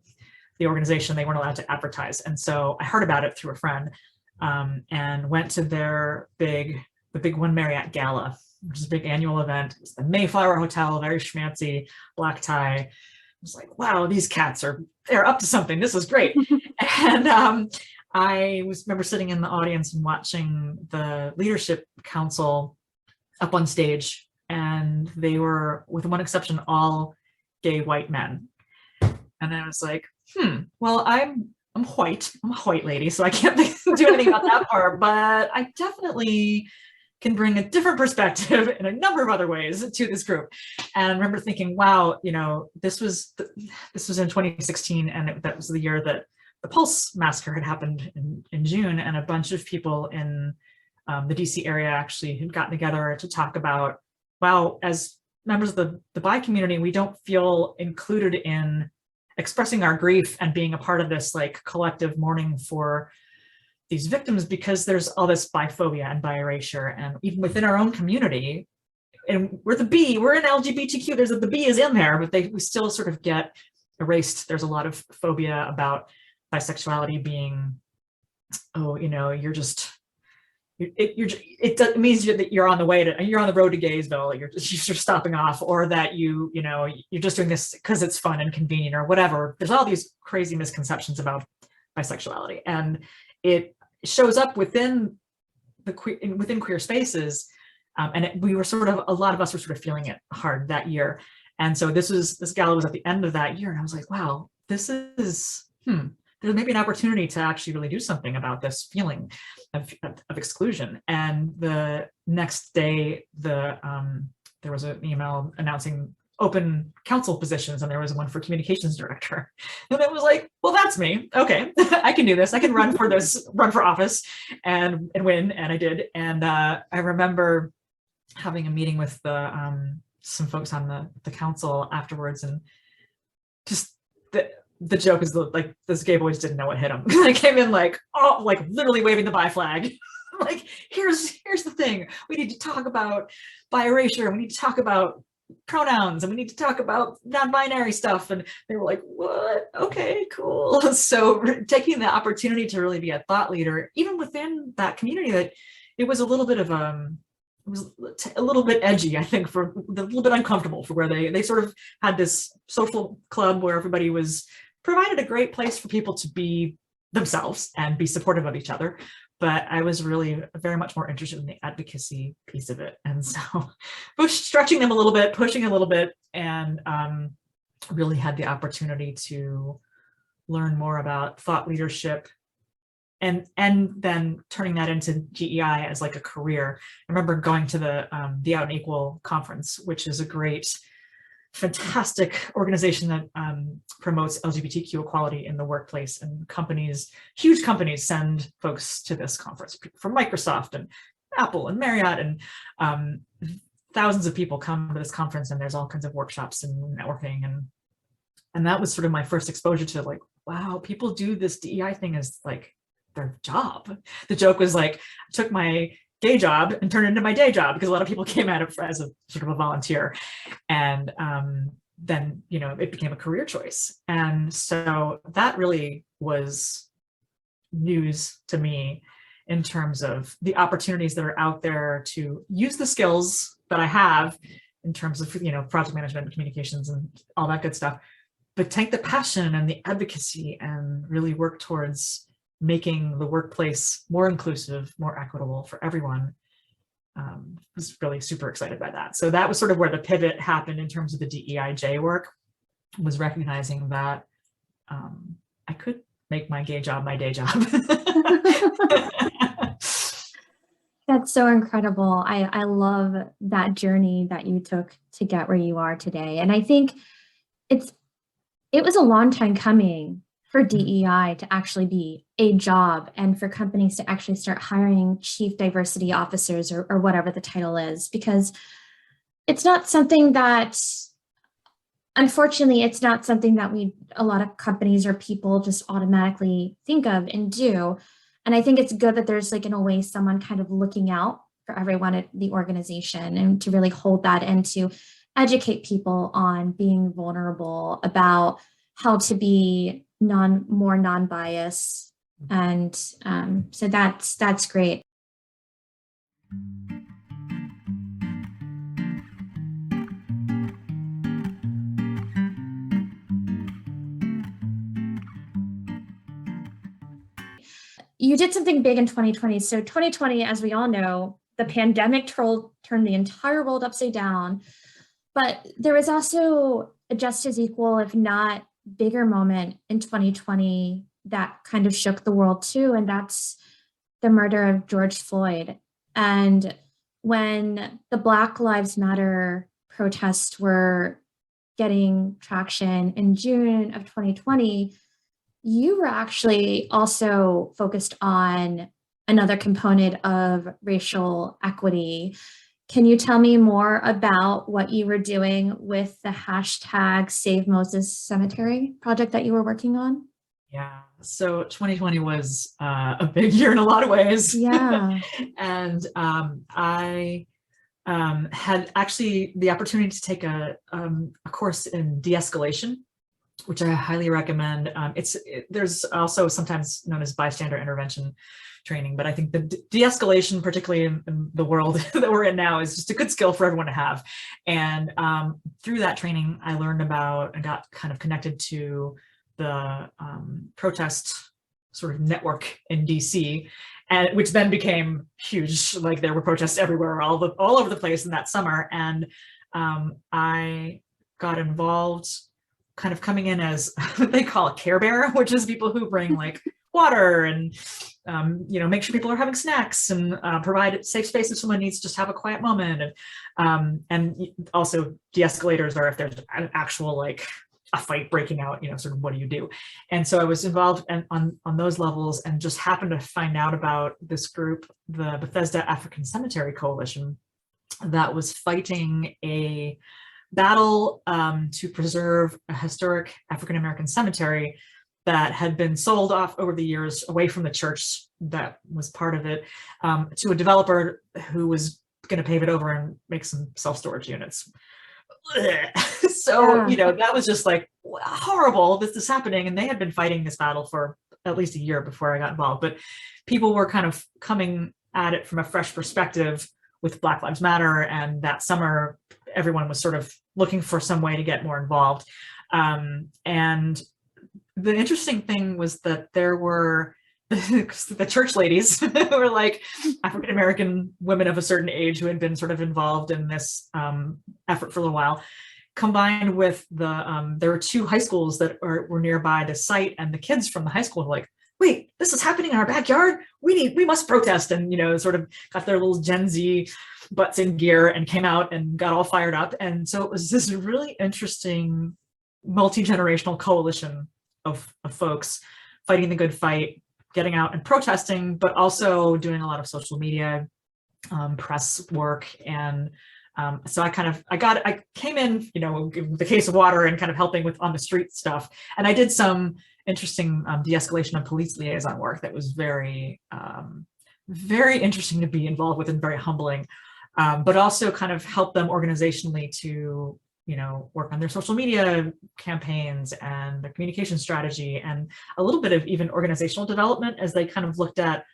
organization, they weren't allowed to advertise. And so I heard about it through a friend, and went to the big One Marriott Gala, which is a big annual event. It was the Mayflower Hotel, very schmancy, black tie. I was like, wow, these cats they're up to something. This is great. And I remember sitting in the audience and watching the leadership council up on stage, and they were, with one exception, all gay white men. And I was like, well, I'm white. I'm a white lady, so I can't do anything about that part, but I definitely can bring a different perspective in a number of other ways to this group. And I remember thinking, wow, you know, this was in 2016, and that was the year that the Pulse massacre had happened in June, and a bunch of people in the DC area actually had gotten together to talk about, wow, as members of the bi community, we don't feel included in expressing our grief and being a part of this like collective mourning for these victims, because there's all this biphobia and bi erasure, and even within our own community, and we're the B, we're in LGBTQ, there's the B is in there, but we still sort of get erased. There's a lot of phobia about bisexuality being, oh, you know, you're just, it means that you're on the way to, you're on the road to Gaysville, you're stopping off, or that you know, you're just doing this because it's fun and convenient or whatever. There's all these crazy misconceptions about bisexuality, and it shows up within queer spaces. We were sort of, a lot of us were sort of feeling it hard that year. And so this gala was at the end of that year, and I was like, wow, this is, there's maybe an opportunity to actually really do something about this feeling of exclusion. And the next day, there was an email announcing open council positions, and there was one for communications director. And it was like, well, that's me. Okay, I can do this. I can run for office and win. And I did. And I remember having a meeting with some folks on the council afterwards, and just the joke is like, those gay boys didn't know what hit them. They came in like, oh, like literally waving the bi flag. Like, here's the thing. We need to talk about bi erasure. We need to talk about pronouns, and we need to talk about non-binary stuff. And they were like, what? Okay, cool. So taking the opportunity to really be a thought leader, even within that community, that it was a little bit of it was a little bit edgy, I think, for a little bit uncomfortable, for where they sort of had this social club where everybody was provided a great place for people to be themselves and be supportive of each other. But I was really very much more interested in the advocacy piece of it. And so stretching them a little bit, pushing a little bit, and really had the opportunity to learn more about thought leadership, and then turning that into DEI as like a career. I remember going to the Out and Equal conference, which is a great, fantastic organization that promotes LGBTQ equality in the workplace, and companies, huge companies, send folks to this conference from Microsoft and Apple and Marriott, and thousands of people come to this conference, and there's all kinds of workshops and networking, and that was sort of my first exposure to like, wow, people do this DEI thing as like their job. The joke was like, I took my gay job and turned it into my day job, because a lot of people came at it as a sort of a volunteer, and then, you know, it became a career choice. And so that really was news to me in terms of the opportunities that are out there to use the skills that I have in terms of, you know, project management and communications and all that good stuff, but take the passion and the advocacy and really work towards making the workplace more inclusive, more equitable for everyone. I was really super excited by that. So that was sort of where the pivot happened in terms of the DEIJ work, was recognizing that I could make my gay job my day job. That's so incredible. I love that journey that you took to get where you are today. And I think it was a long time coming for DEI to actually be a job, and for companies to actually start hiring chief diversity officers, or whatever the title is, because it's not something that, unfortunately, it's not something that a lot of companies or people just automatically think of and do. And I think it's good that there's, like, in a way, someone kind of looking out for everyone at the organization, and to really hold that, and to educate people on being vulnerable, about how to be more non-biased. And so that's great. You did something big in 2020. So 2020, as we all know, the pandemic turned the entire world upside down. But there was also a just as equal, if not bigger, moment in 2020 that kind of shook the world too, and that's the murder of George Floyd. And when the Black Lives Matter protests were getting traction in June of 2020, you were actually also focused on another component of racial equity. Can you tell me more about what you were doing with the hashtag Save Moses Cemetery project that you were working on? Yeah, so 2020 was a big year in a lot of ways. Yeah. And I had actually the opportunity to take a course in de-escalation, which I highly recommend. There's also sometimes known as bystander intervention training, but I think the de-escalation, particularly in the world that we're in now, is just a good skill for everyone to have. And through that training, I learned about and got kind of connected to the protest sort of network in DC, and which then became huge. Like there were protests everywhere, all over the place in that summer. And I got involved kind of coming in as what they call a care bearer, which is people who bring like water and make sure people are having snacks and provide a safe space if someone needs to just have a quiet moment. And also de-escalators are if there's an actual like a fight breaking out, sort of what do you do? And so I was involved on those levels and just happened to find out about this group, the Bethesda African Cemetery Coalition, that was fighting a battle to preserve a historic African-American cemetery that had been sold off over the years away from the church that was part of it to a developer who was going to pave it over and make some self-storage units. So, that was just like horrible, this is happening. And they had been fighting this battle for at least a year before I got involved, but people were kind of coming at it from a fresh perspective with Black Lives Matter. And that summer, everyone was sort of looking for some way to get more involved. And the interesting thing was that there were the church ladies who were like African-American women of a certain age who had been sort of involved in this effort for a little while, combined with there were two high schools that were nearby the site, and the kids from the high school were like, wait, this is happening in our backyard. We must protest. And, sort of got their little Gen Z butts in gear and came out and got all fired up. And so it was this really interesting multi-generational coalition of folks fighting the good fight, getting out and protesting, but also doing a lot of social media, press work. And so I came in, with the case of water and kind of helping with on the street stuff. And I did some interesting de-escalation and police liaison work that was very, very interesting to be involved with and very humbling, but also kind of help them organizationally to work on their social media campaigns and the communication strategy, and a little bit of even organizational development as they kind of looked at,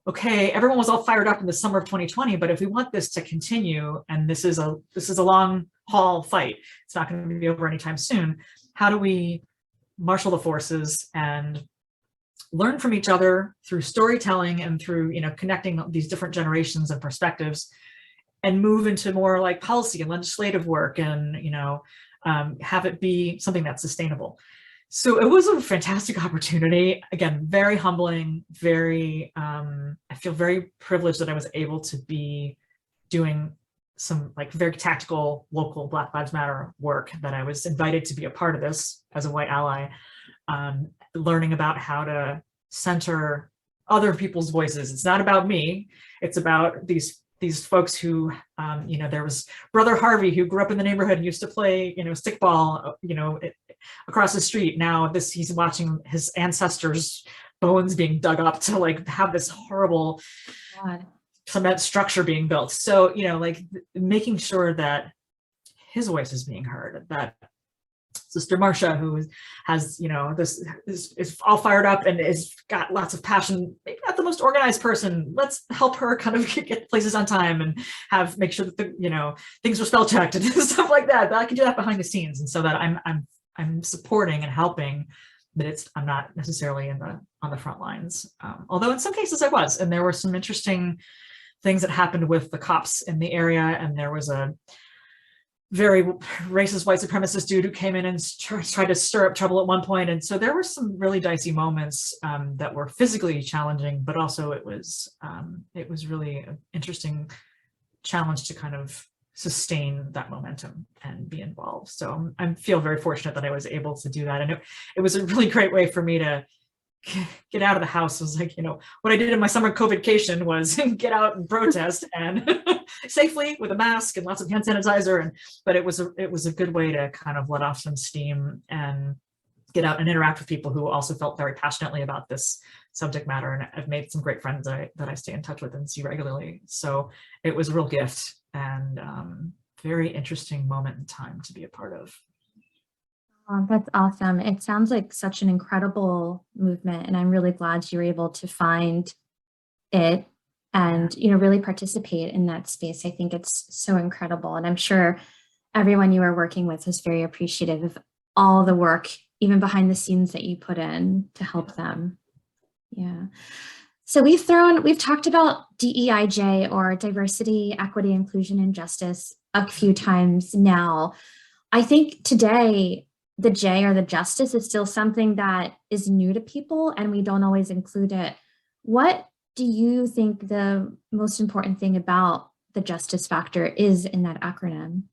okay, everyone was all fired up in the summer of 2020, but if we want this to continue, and this is a long haul fight, it's not going to be over anytime soon, how do we marshal the forces and learn from each other through storytelling and through, connecting these different generations and perspectives, and move into more like policy and legislative work and, have it be something that's sustainable. So it was a fantastic opportunity. Again, very humbling, I feel very privileged that I was able to be doing some like very tactical local Black Lives Matter work, that I was invited to be a part of this as a white ally, learning about how to center other people's voices. It's not about me. It's about these folks who, there was Brother Harvey who grew up in the neighborhood and used to play, stickball, across the street. Now he's watching his ancestors' bones being dug up to like have this horrible cement structure being built. So, making sure that his voice is being heard, that Sister Marcia, who has, this is all fired up and is got lots of passion, maybe not the most organized person. Let's help her kind of get places on time and make sure that things are spell checked and stuff like that. But I can do that behind the scenes, and so that I'm supporting and helping, but I'm not necessarily on the front lines. Although in some cases I was, and there were some interesting things that happened with the cops in the area, and there was a very racist white supremacist dude who came in and tried to stir up trouble at one point. And so there were some really dicey moments that were physically challenging, but also it was really an interesting challenge to kind of sustain that momentum and be involved. So I feel very fortunate that I was able to do that. And it was a really great way for me to get out of the house. It was like, what I did in my summer COVID-cation was get out and protest and safely with a mask and lots of hand sanitizer. But it was a good way to kind of let off some steam and get out and interact with people who also felt very passionately about this subject matter. And I've made some great friends that I stay in touch with and see regularly. So it was a real gift and very interesting moment in time to be a part of. Oh, that's awesome. It sounds like such an incredible movement, and I'm really glad you were able to find it and, really participate in that space. I think it's so incredible. And I'm sure everyone you are working with is very appreciative of all the work, even behind the scenes, that you put in to help them. Yeah. So we've talked about DEIJ, or diversity, equity, inclusion, and justice, a few times now. I think today, the J, or the justice, is still something that is new to people, and we don't always include it. What do you think the most important thing about the justice factor is in that acronym?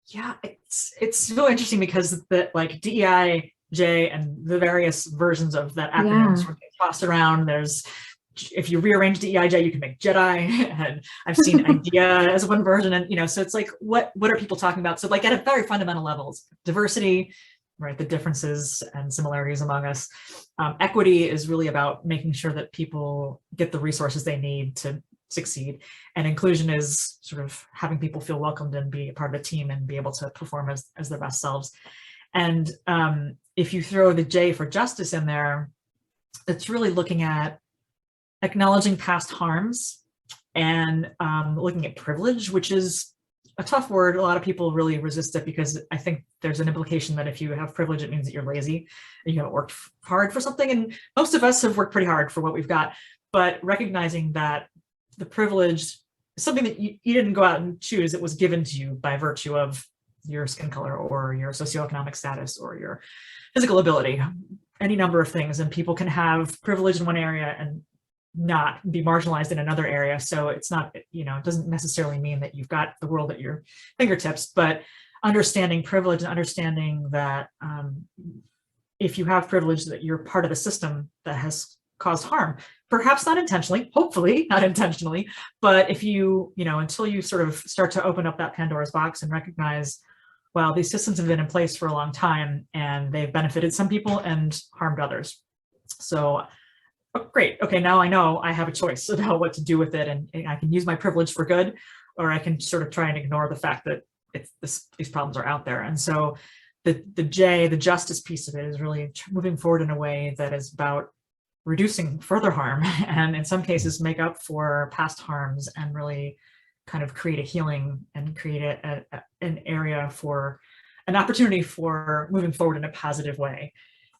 Yeah, it's so interesting because like DEIJ and the various versions of that acronym sort of get tossed around. If you rearrange DEIJ, you can make Jedi, and I've seen IDEA as one version. And, so it's like, what are people talking about? So like at a very fundamental levels, diversity, right? The differences and similarities among us. Equity is really about making sure that people get the resources they need to succeed. And inclusion is sort of having people feel welcomed and be a part of a team and be able to perform as their best selves. And if you throw the J for justice in there, it's really looking at acknowledging past harms and looking at privilege, which is a tough word. A lot of people really resist it because I think there's an implication that if you have privilege, it means that you're lazy and you haven't worked hard for something. And most of us have worked pretty hard for what we've got, but recognizing that the privilege is something that you didn't go out and choose. It was given to you by virtue of your skin color or your socioeconomic status or your physical ability, any number of things. And people can have privilege in one area and not be marginalized in another area. So it's not, it doesn't necessarily mean that you've got the world at your fingertips, but understanding privilege and understanding that if you have privilege, that you're part of a system that has caused harm, perhaps not intentionally, hopefully not intentionally, but if until you sort of start to open up that Pandora's box and recognize, well, these systems have been in place for a long time and they've benefited some people and harmed others. So great. Okay, now I know I have a choice about what to do with it, and I can use my privilege for good, or I can sort of try and ignore the fact that these problems are out there. And so the J, the justice piece of it, is really moving forward in a way that is about reducing further harm and in some cases make up for past harms and really kind of create a healing and create an area for an opportunity for moving forward in a positive way.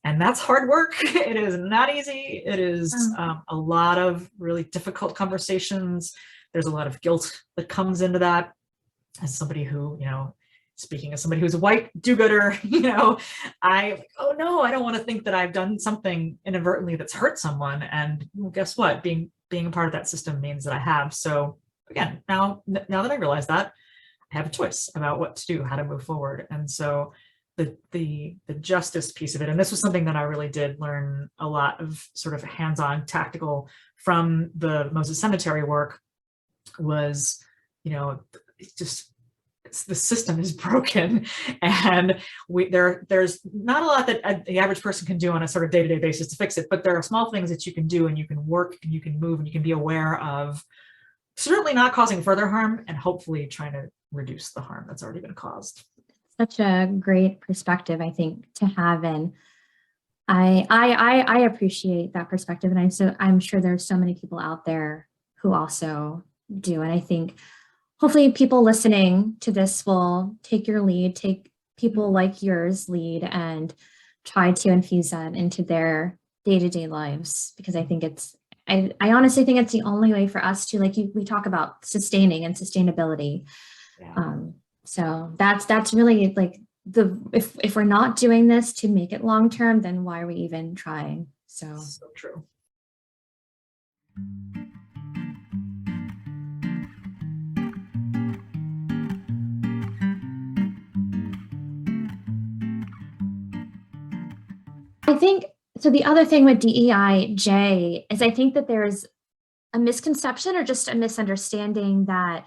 And that's hard work. It is not easy. It is a lot of really difficult conversations. There's a lot of guilt that comes into that. As somebody who, speaking as somebody who's a white do-gooder, oh no, I don't want to think that I've done something inadvertently that's hurt someone. And well, guess what? Being a part of that system means that I have. So again, now that I realize that, I have a choice about what to do, how to move forward. And so the justice piece of it, and this was something that I really did learn a lot of sort of hands-on tactical from the Moses Cemetery work, was, the system is broken, and there's not a lot that the average person can do on a sort of day-to-day basis to fix it, but there are small things that you can do, and you can work and you can move and you can be aware of, certainly not causing further harm and hopefully trying to reduce the harm that's already been caused. Such a great perspective, I think, to have, and I appreciate that perspective, and I'm sure there's so many people out there who also do, and I think hopefully people listening to this will take your lead, take people like yours lead, and try to infuse that into their day-to-day lives, because I think I honestly think it's the only way for us to, like we talk about sustaining and sustainability. Yeah. So that's really like if we're not doing this to make it long term, then why are we even trying? So true. I think So the other thing with DEIJ is I think that there's a misconception or just a misunderstanding that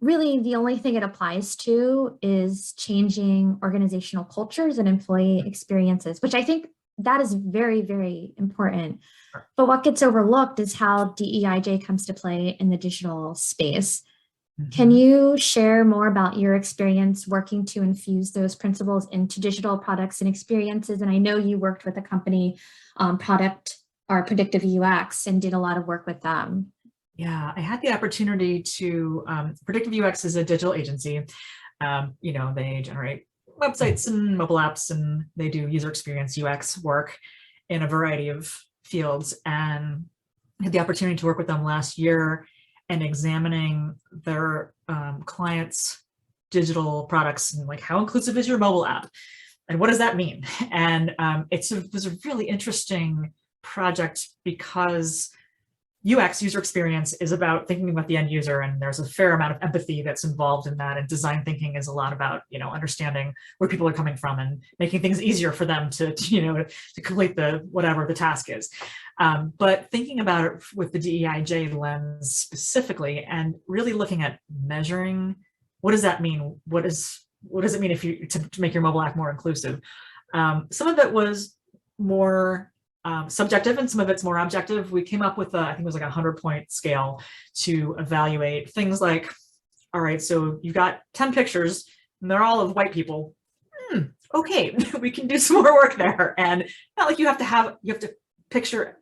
really the only thing it applies to is changing organizational cultures and employee experiences, which I think that is very, very important. But what gets overlooked is how DEIJ comes to play in the digital space. Can you share more about your experience working to infuse those principles into digital products and experiences? And I know you worked with a company, product or predictive UX, and did a lot of work with them. Yeah, I had the opportunity to, Predictive UX is a digital agency. They generate websites and mobile apps, and they do user experience UX work in a variety of fields. And I had the opportunity to work with them last year and examining their clients' digital products and like, how inclusive is your mobile app? And what does that mean? And it was a really interesting project because UX, user experience, is about thinking about the end user, and there's a fair amount of empathy that's involved in that. And design thinking is a lot about, understanding where people are coming from and making things easier for them to complete whatever the task is. But thinking about it with the DEIJ lens specifically, and really looking at measuring, what does that mean? What does it mean if you to make your mobile app more inclusive? Some of it was more subjective and some of it's more objective. We came up with I think it was like a 100-point scale to evaluate things like, all right, so you've got 10 pictures and they're all of white people. Okay, we can do some more work there. And not like you have to picture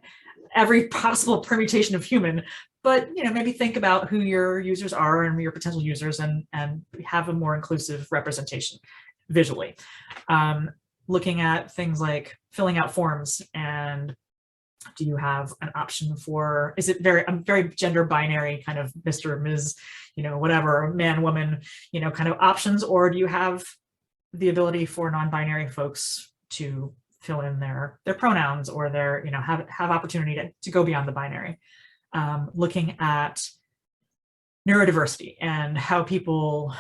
every possible permutation of human, but maybe think about who your users are and your potential users, and have a more inclusive representation visually. Looking at things like filling out forms, and do you have an option for, is it a very gender binary kind of Mr., Ms., whatever, man, woman, kind of options, or do you have the ability for non-binary folks to fill in their pronouns, or their, have opportunity to go beyond the binary? Looking at neurodiversity and how people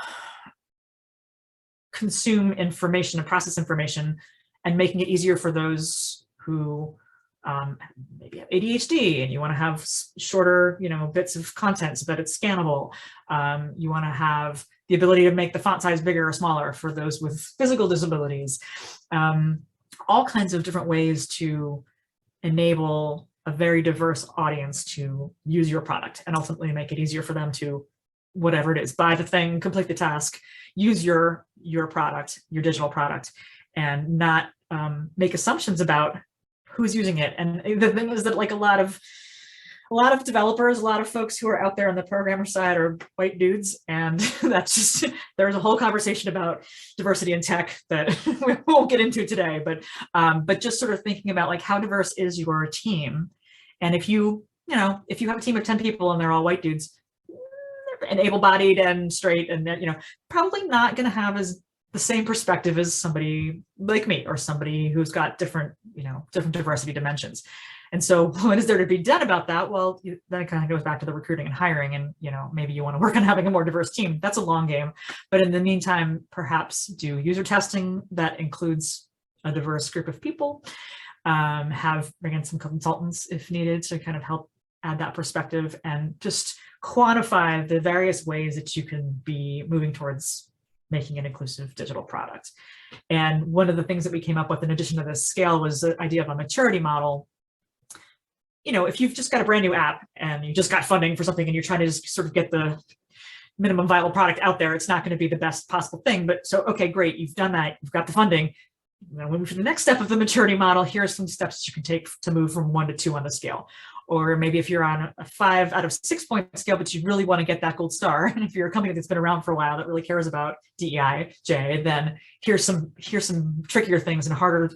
consume information and process information, and making it easier for those who maybe have ADHD and you want to have shorter, bits of content so that it's scannable. You want to have the ability to make the font size bigger or smaller for those with physical disabilities. All kinds of different ways to enable a very diverse audience to use your product, and ultimately make it easier for them to, whatever it is, buy the thing, complete the task, use your product, your digital product, and not make assumptions about who's using it. And the thing is that, like, a lot of developers, a lot of folks who are out there on the programmer side are white dudes, and that's just, there's a whole conversation about diversity in tech that we won't get into today, but just sort of thinking about, like, how diverse is your team? And if you have a team of 10 people and they're all white dudes and able-bodied and straight, and probably not going to have the same perspective as somebody like me, or somebody who's got different diversity dimensions. And so what is there to be done about that? Well, then it kind of goes back to the recruiting and hiring, and maybe you want to work on having a more diverse team. That's a long game, but in the meantime, perhaps do user testing that includes a diverse group of people. Bring in some consultants if needed to kind of help add that perspective, and just quantify the various ways that you can be moving towards making an inclusive digital product. And one of the things that we came up with in addition to this scale was the idea of a maturity model. If you've just got a brand new app and you just got funding for something and you're trying to just sort of get the minimum viable product out there, it's not going to be the best possible thing. But so, okay, great, you've done that, you've got the funding. Now, when we move to the next step of the maturity model, here are some steps that you can take to move from 1 to 2 on the scale. Or maybe if you're on a 5 out of 6 point scale, but you really want to get that gold star, and if you're a company that's been around for a while that really cares about DEIJ, then here's some trickier things and harder,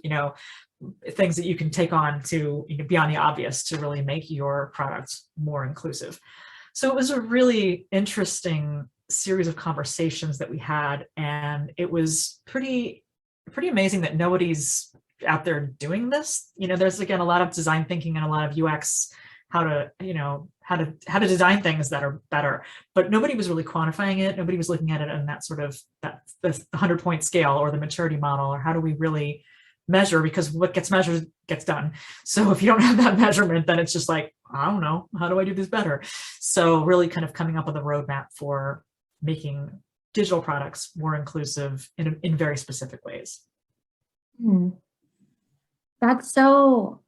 things that you can take on to beyond the obvious to really make your product more inclusive. So it was a really interesting series of conversations that we had, and it was pretty amazing that nobody's out there doing this. There's, again, a lot of design thinking and a lot of UX, how to design things that are better, but nobody was really quantifying it. Nobody was looking at it on that sort of the 100-point scale or the maturity model, or how do we really measure, because what gets measured gets done. So if you don't have that measurement, then it's just like, I don't know, how do I do this better? So really kind of coming up with a roadmap for making digital products more inclusive in very specific ways. That's so,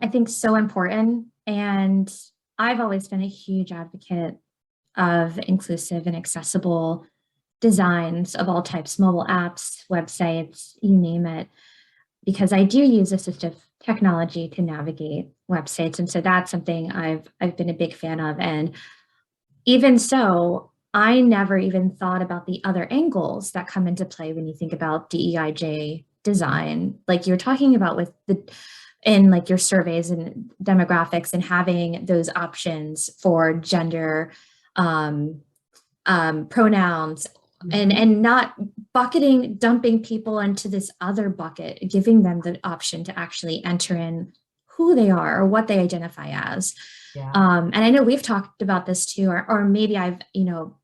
I think, so important. And I've always been a huge advocate of inclusive and accessible designs of all types, mobile apps, websites, you name it, because I do use assistive technology to navigate websites. And so that's something I've been a big fan of. And even so, I never even thought about the other angles that come into play when you think about DEIJ design, like you're talking about with in like your surveys and demographics, and having those options for gender, pronouns, and not dumping people into this other bucket, giving them the option to actually enter in who they are or what they identify as. Yeah. And I know we've talked about this too, or maybe I've,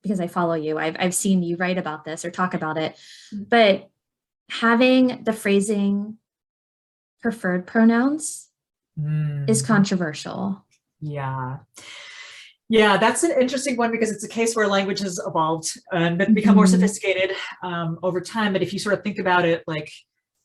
because I follow you, I've seen you write about this or talk about it, but having the phrasing preferred pronouns is controversial. Yeah. Yeah, that's an interesting one, because it's a case where language has evolved and become more sophisticated over time. But if you sort of think about it, like,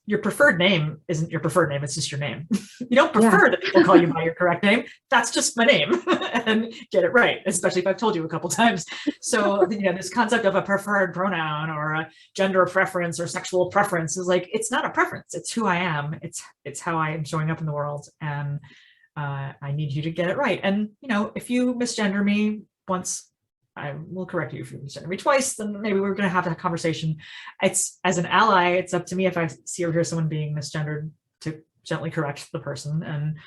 your preferred name isn't your preferred name, it's just your name. You don't prefer that people call you by your correct name. That's just my name, and get it right, especially if I've told you a couple times. So, this concept of a preferred pronoun or a gender preference or sexual preference is like, it's not a preference. It's who I am. It's how I am showing up in the world. And I need you to get it right. And, if you misgender me once, I will correct you if you misgender me twice, then maybe we're going to have that conversation. It's, as an ally, it's up to me, if I see or hear someone being misgendered, to gently correct the person. And,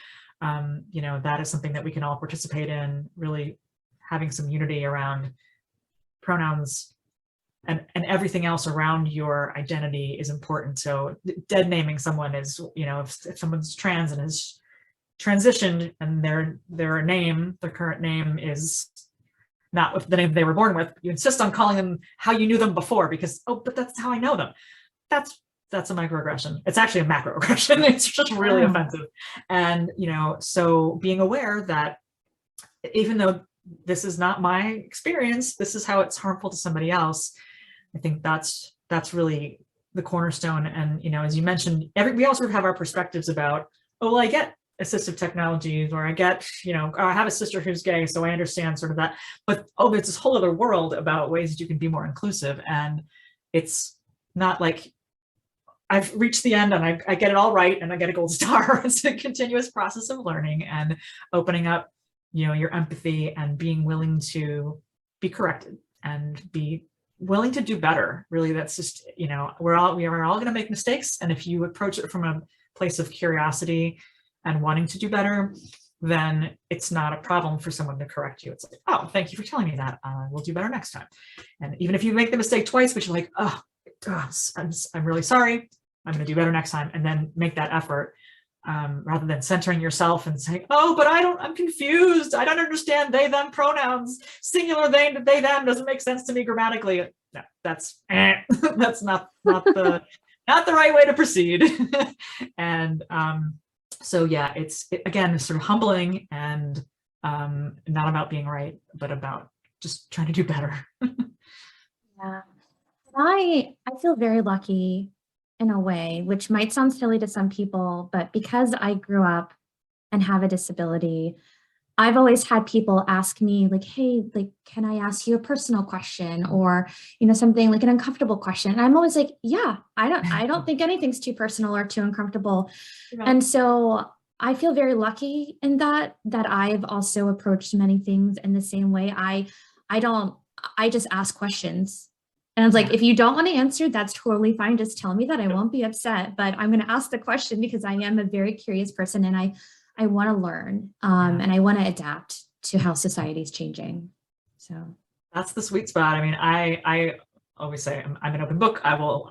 that is something that we can all participate in, really having some unity around pronouns, and everything else around your identity is important. So dead naming someone is, if someone's trans and has transitioned, and their current name is not the name they were born with, you insist on calling them how you knew them before, because, but that's how I know them. That's a microaggression. It's actually a macroaggression. It's just really offensive. And, so being aware that even though this is not my experience, this is how it's harmful to somebody else. I think that's really the cornerstone. And, as you mentioned, we also have our perspectives about, I get assistive technologies, or I get, I have a sister who's gay, so I understand sort of that. But it's this whole other world about ways that you can be more inclusive. And it's not like I've reached the end and I get it all right and I get a gold star. It's a continuous process of learning and opening up, your empathy, and being willing to be corrected and be willing to do better. Really, that's just, we are all going to make mistakes. And if you approach it from a place of curiosity and wanting to do better, then it's not a problem for someone to correct you. It's like, oh, thank you for telling me that. We'll do better next time. And even if you make the mistake twice, but you're like, I'm really sorry, I'm going to do better next time, and then make that effort, rather than centering yourself and saying, but I'm confused. I don't understand they, them pronouns. Singular they, them doesn't make sense to me grammatically. No, that's not the right way to proceed. And, so yeah, again, it's sort of humbling, and not about being right, but about just trying to do better. Yeah. I feel very lucky in a way, which might sound silly to some people, but because I grew up and have a disability, I've always had people ask me like, hey, like, can I ask you a personal question, or, something like an uncomfortable question? And I'm always like, yeah, I don't think anything's too personal or too uncomfortable. Right. And so I feel very lucky in that I've also approached many things in the same way. I just ask questions. And I was like, if you don't want to answer, that's totally fine. Just tell me that. I won't be upset, but I'm going to ask the question because I am a very curious person, and I want to learn, and I want to adapt to how society is changing. So that's the sweet spot. I mean, I always say I'm an open book. I will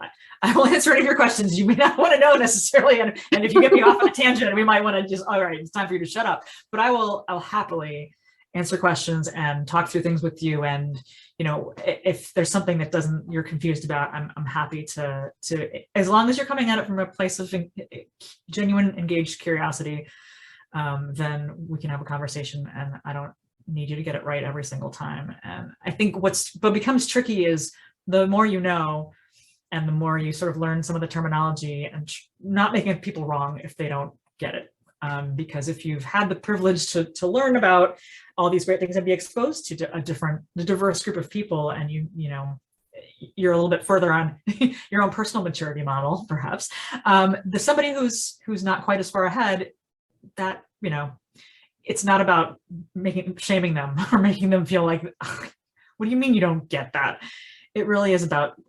answer any of your questions you may not want to know necessarily. And if you get me off on a tangent, we might want to just, all right, it's time for you to shut up. But I'll happily answer questions and talk through things with you. And, you know, if there's something that you're confused about, I'm happy to, as long as you're coming at it from a place of genuine engaged curiosity, then we can have a conversation, and I don't need you to get it right every single time. And I think what becomes tricky is the more you know, and the more you sort of learn some of the terminology, and not making people wrong if they don't get it. Because if you've had the privilege to learn about all these great things and be exposed to a diverse group of people, and you know, you're a little bit further on your own personal maturity model, perhaps, somebody who's not quite as far ahead, that, you know, it's not about shaming them or making them feel like, what do you mean you don't get that? It really is about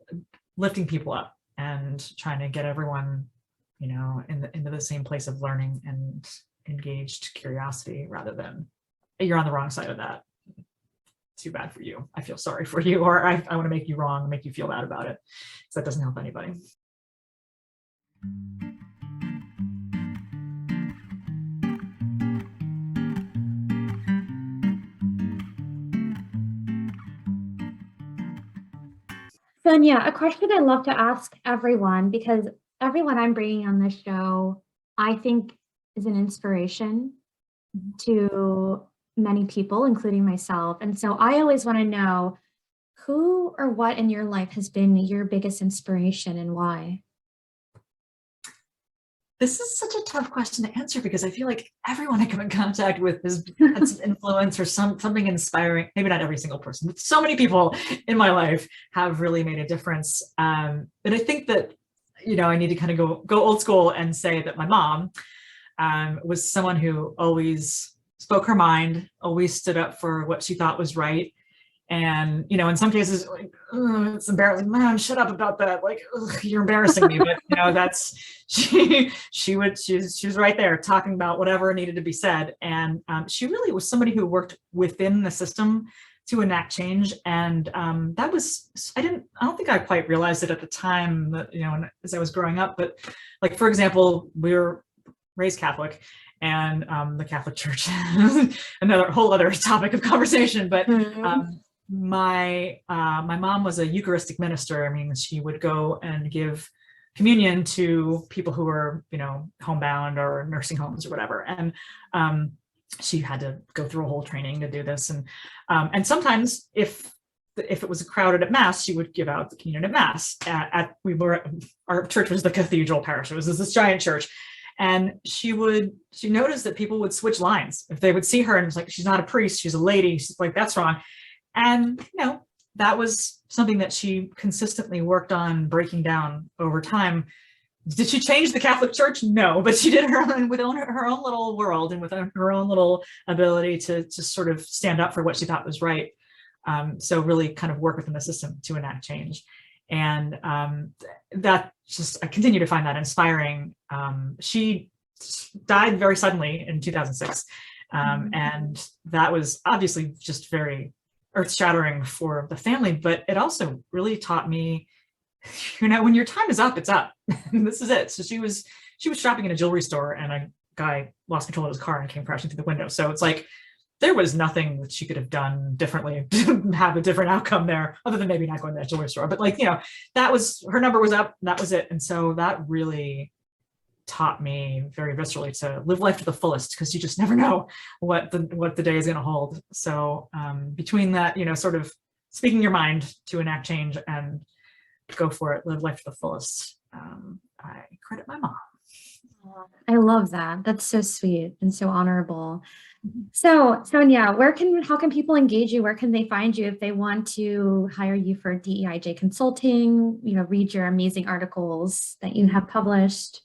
lifting people up and trying to get everyone, you know, into the same place of learning and engaged curiosity, rather than you're on the wrong side of that. Too bad for you. I feel sorry for you, or I want to make you wrong, make you feel bad about it. So that doesn't help anybody. Sonia, a question I love to ask everyone, because everyone I'm bringing on this show, I think, is an inspiration to many people, including myself. And so I always want to know who or what in your life has been your biggest inspiration and why? This is such a tough question to answer, because I feel like everyone I come in contact with has had some influence or something inspiring. Maybe not every single person, but so many people in my life have really made a difference. And I think that, you know, I need to kind of go old school and say that my mom was someone who always spoke her mind, always stood up for what she thought was right. And, you know, in some cases, like, it's embarrassing. Mom, shut up about that. Like, you're embarrassing me. But, you know, she was right there talking about whatever needed to be said. And she really was somebody who worked within the system to enact change. And that was, I don't think I quite realized it at the time, that, you know, as I was growing up. But like, for example, we were raised Catholic, and the Catholic Church, another whole other topic of conversation. But my mom was a Eucharistic minister. I mean, she would go and give communion to people who were, you know, homebound or nursing homes or whatever. And she had to go through a whole training to do this. And sometimes if it was crowded at Mass, she would give out the communion at Mass. Our church was the cathedral parish. It was this giant church. And she noticed that people would switch lines if they would see her, and it's like, she's not a priest, she's a lady. She's like, that's wrong. And, you know, that was something that she consistently worked on breaking down over time. Did she change the Catholic Church? No, but she did her own little world, and with her own little ability to sort of stand up for what she thought was right. So really kind of work within the system to enact change. And that I continue to find that inspiring. She died very suddenly in 2006. And that was obviously just very earth-shattering for the family, but it also really taught me, you know, when your time is up, it's up. This is it. So she was shopping in a jewelry store, and a guy lost control of his car and came crashing through the window. So it's like, there was nothing that she could have done differently to have a different outcome there, other than maybe not going to that jewelry store. But like, you know, her number was up, and that was it. And so that really taught me very viscerally to live life to the fullest, because you just never know what the day is going to hold. So between that, you know, sort of speaking your mind to enact change and go for it, live life to the fullest, I credit my mom. I love that. That's so sweet and so honorable. So Sonia, how can people engage you? Where can they find you if they want to hire you for DEIJ consulting, you know, read your amazing articles that you have published?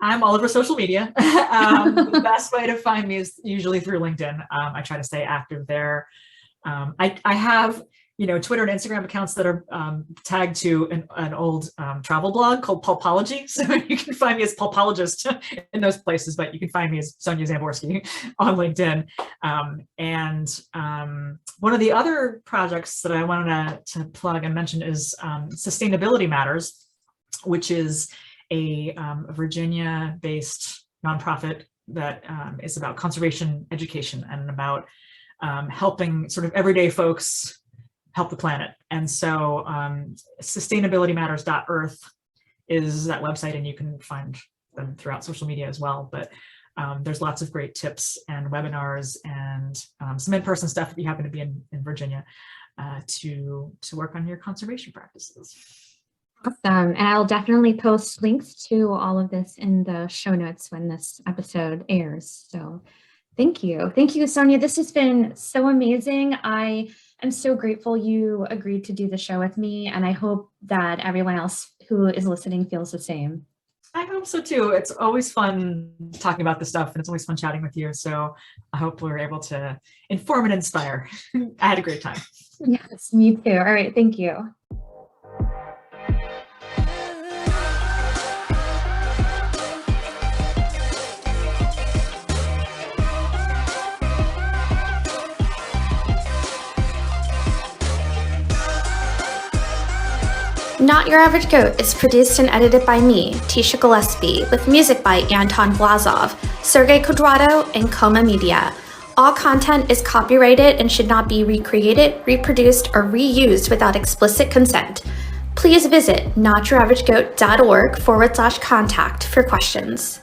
I'm all over social media. The best way to find me is usually through LinkedIn. I try to stay active there. I have, you know, Twitter and Instagram accounts that are tagged to an old travel blog called Pulpology. So you can find me as Pulpologist in those places, but you can find me as Sonia Zamborsky on LinkedIn. One of the other projects that I wanted to plug and mention is Sustainability Matters, which is a Virginia-based nonprofit that is about conservation education and about helping sort of everyday folks help the planet. And so sustainabilitymatters.earth is that website, and you can find them throughout social media as well. But there's lots of great tips and webinars and some in-person stuff if you happen to be in Virginia to work on your conservation practices. Awesome. And I'll definitely post links to all of this in the show notes when this episode airs. So thank you. Thank you, Sonia. This has been so amazing. I am so grateful you agreed to do the show with me, and I hope that everyone else who is listening feels the same. I hope so too. It's always fun talking about this stuff, and it's always fun chatting with you. So I hope we're able to inform and inspire. I had a great time. Yes, me too. All right. Thank you. Not Your Average Goat is produced and edited by me, Tisha Gillespie, with music by Anton Glazov, Sergey Quadrado, and Coma Media. All content is copyrighted and should not be recreated, reproduced, or reused without explicit consent. Please visit notyouraveragegoat.org/contact for questions.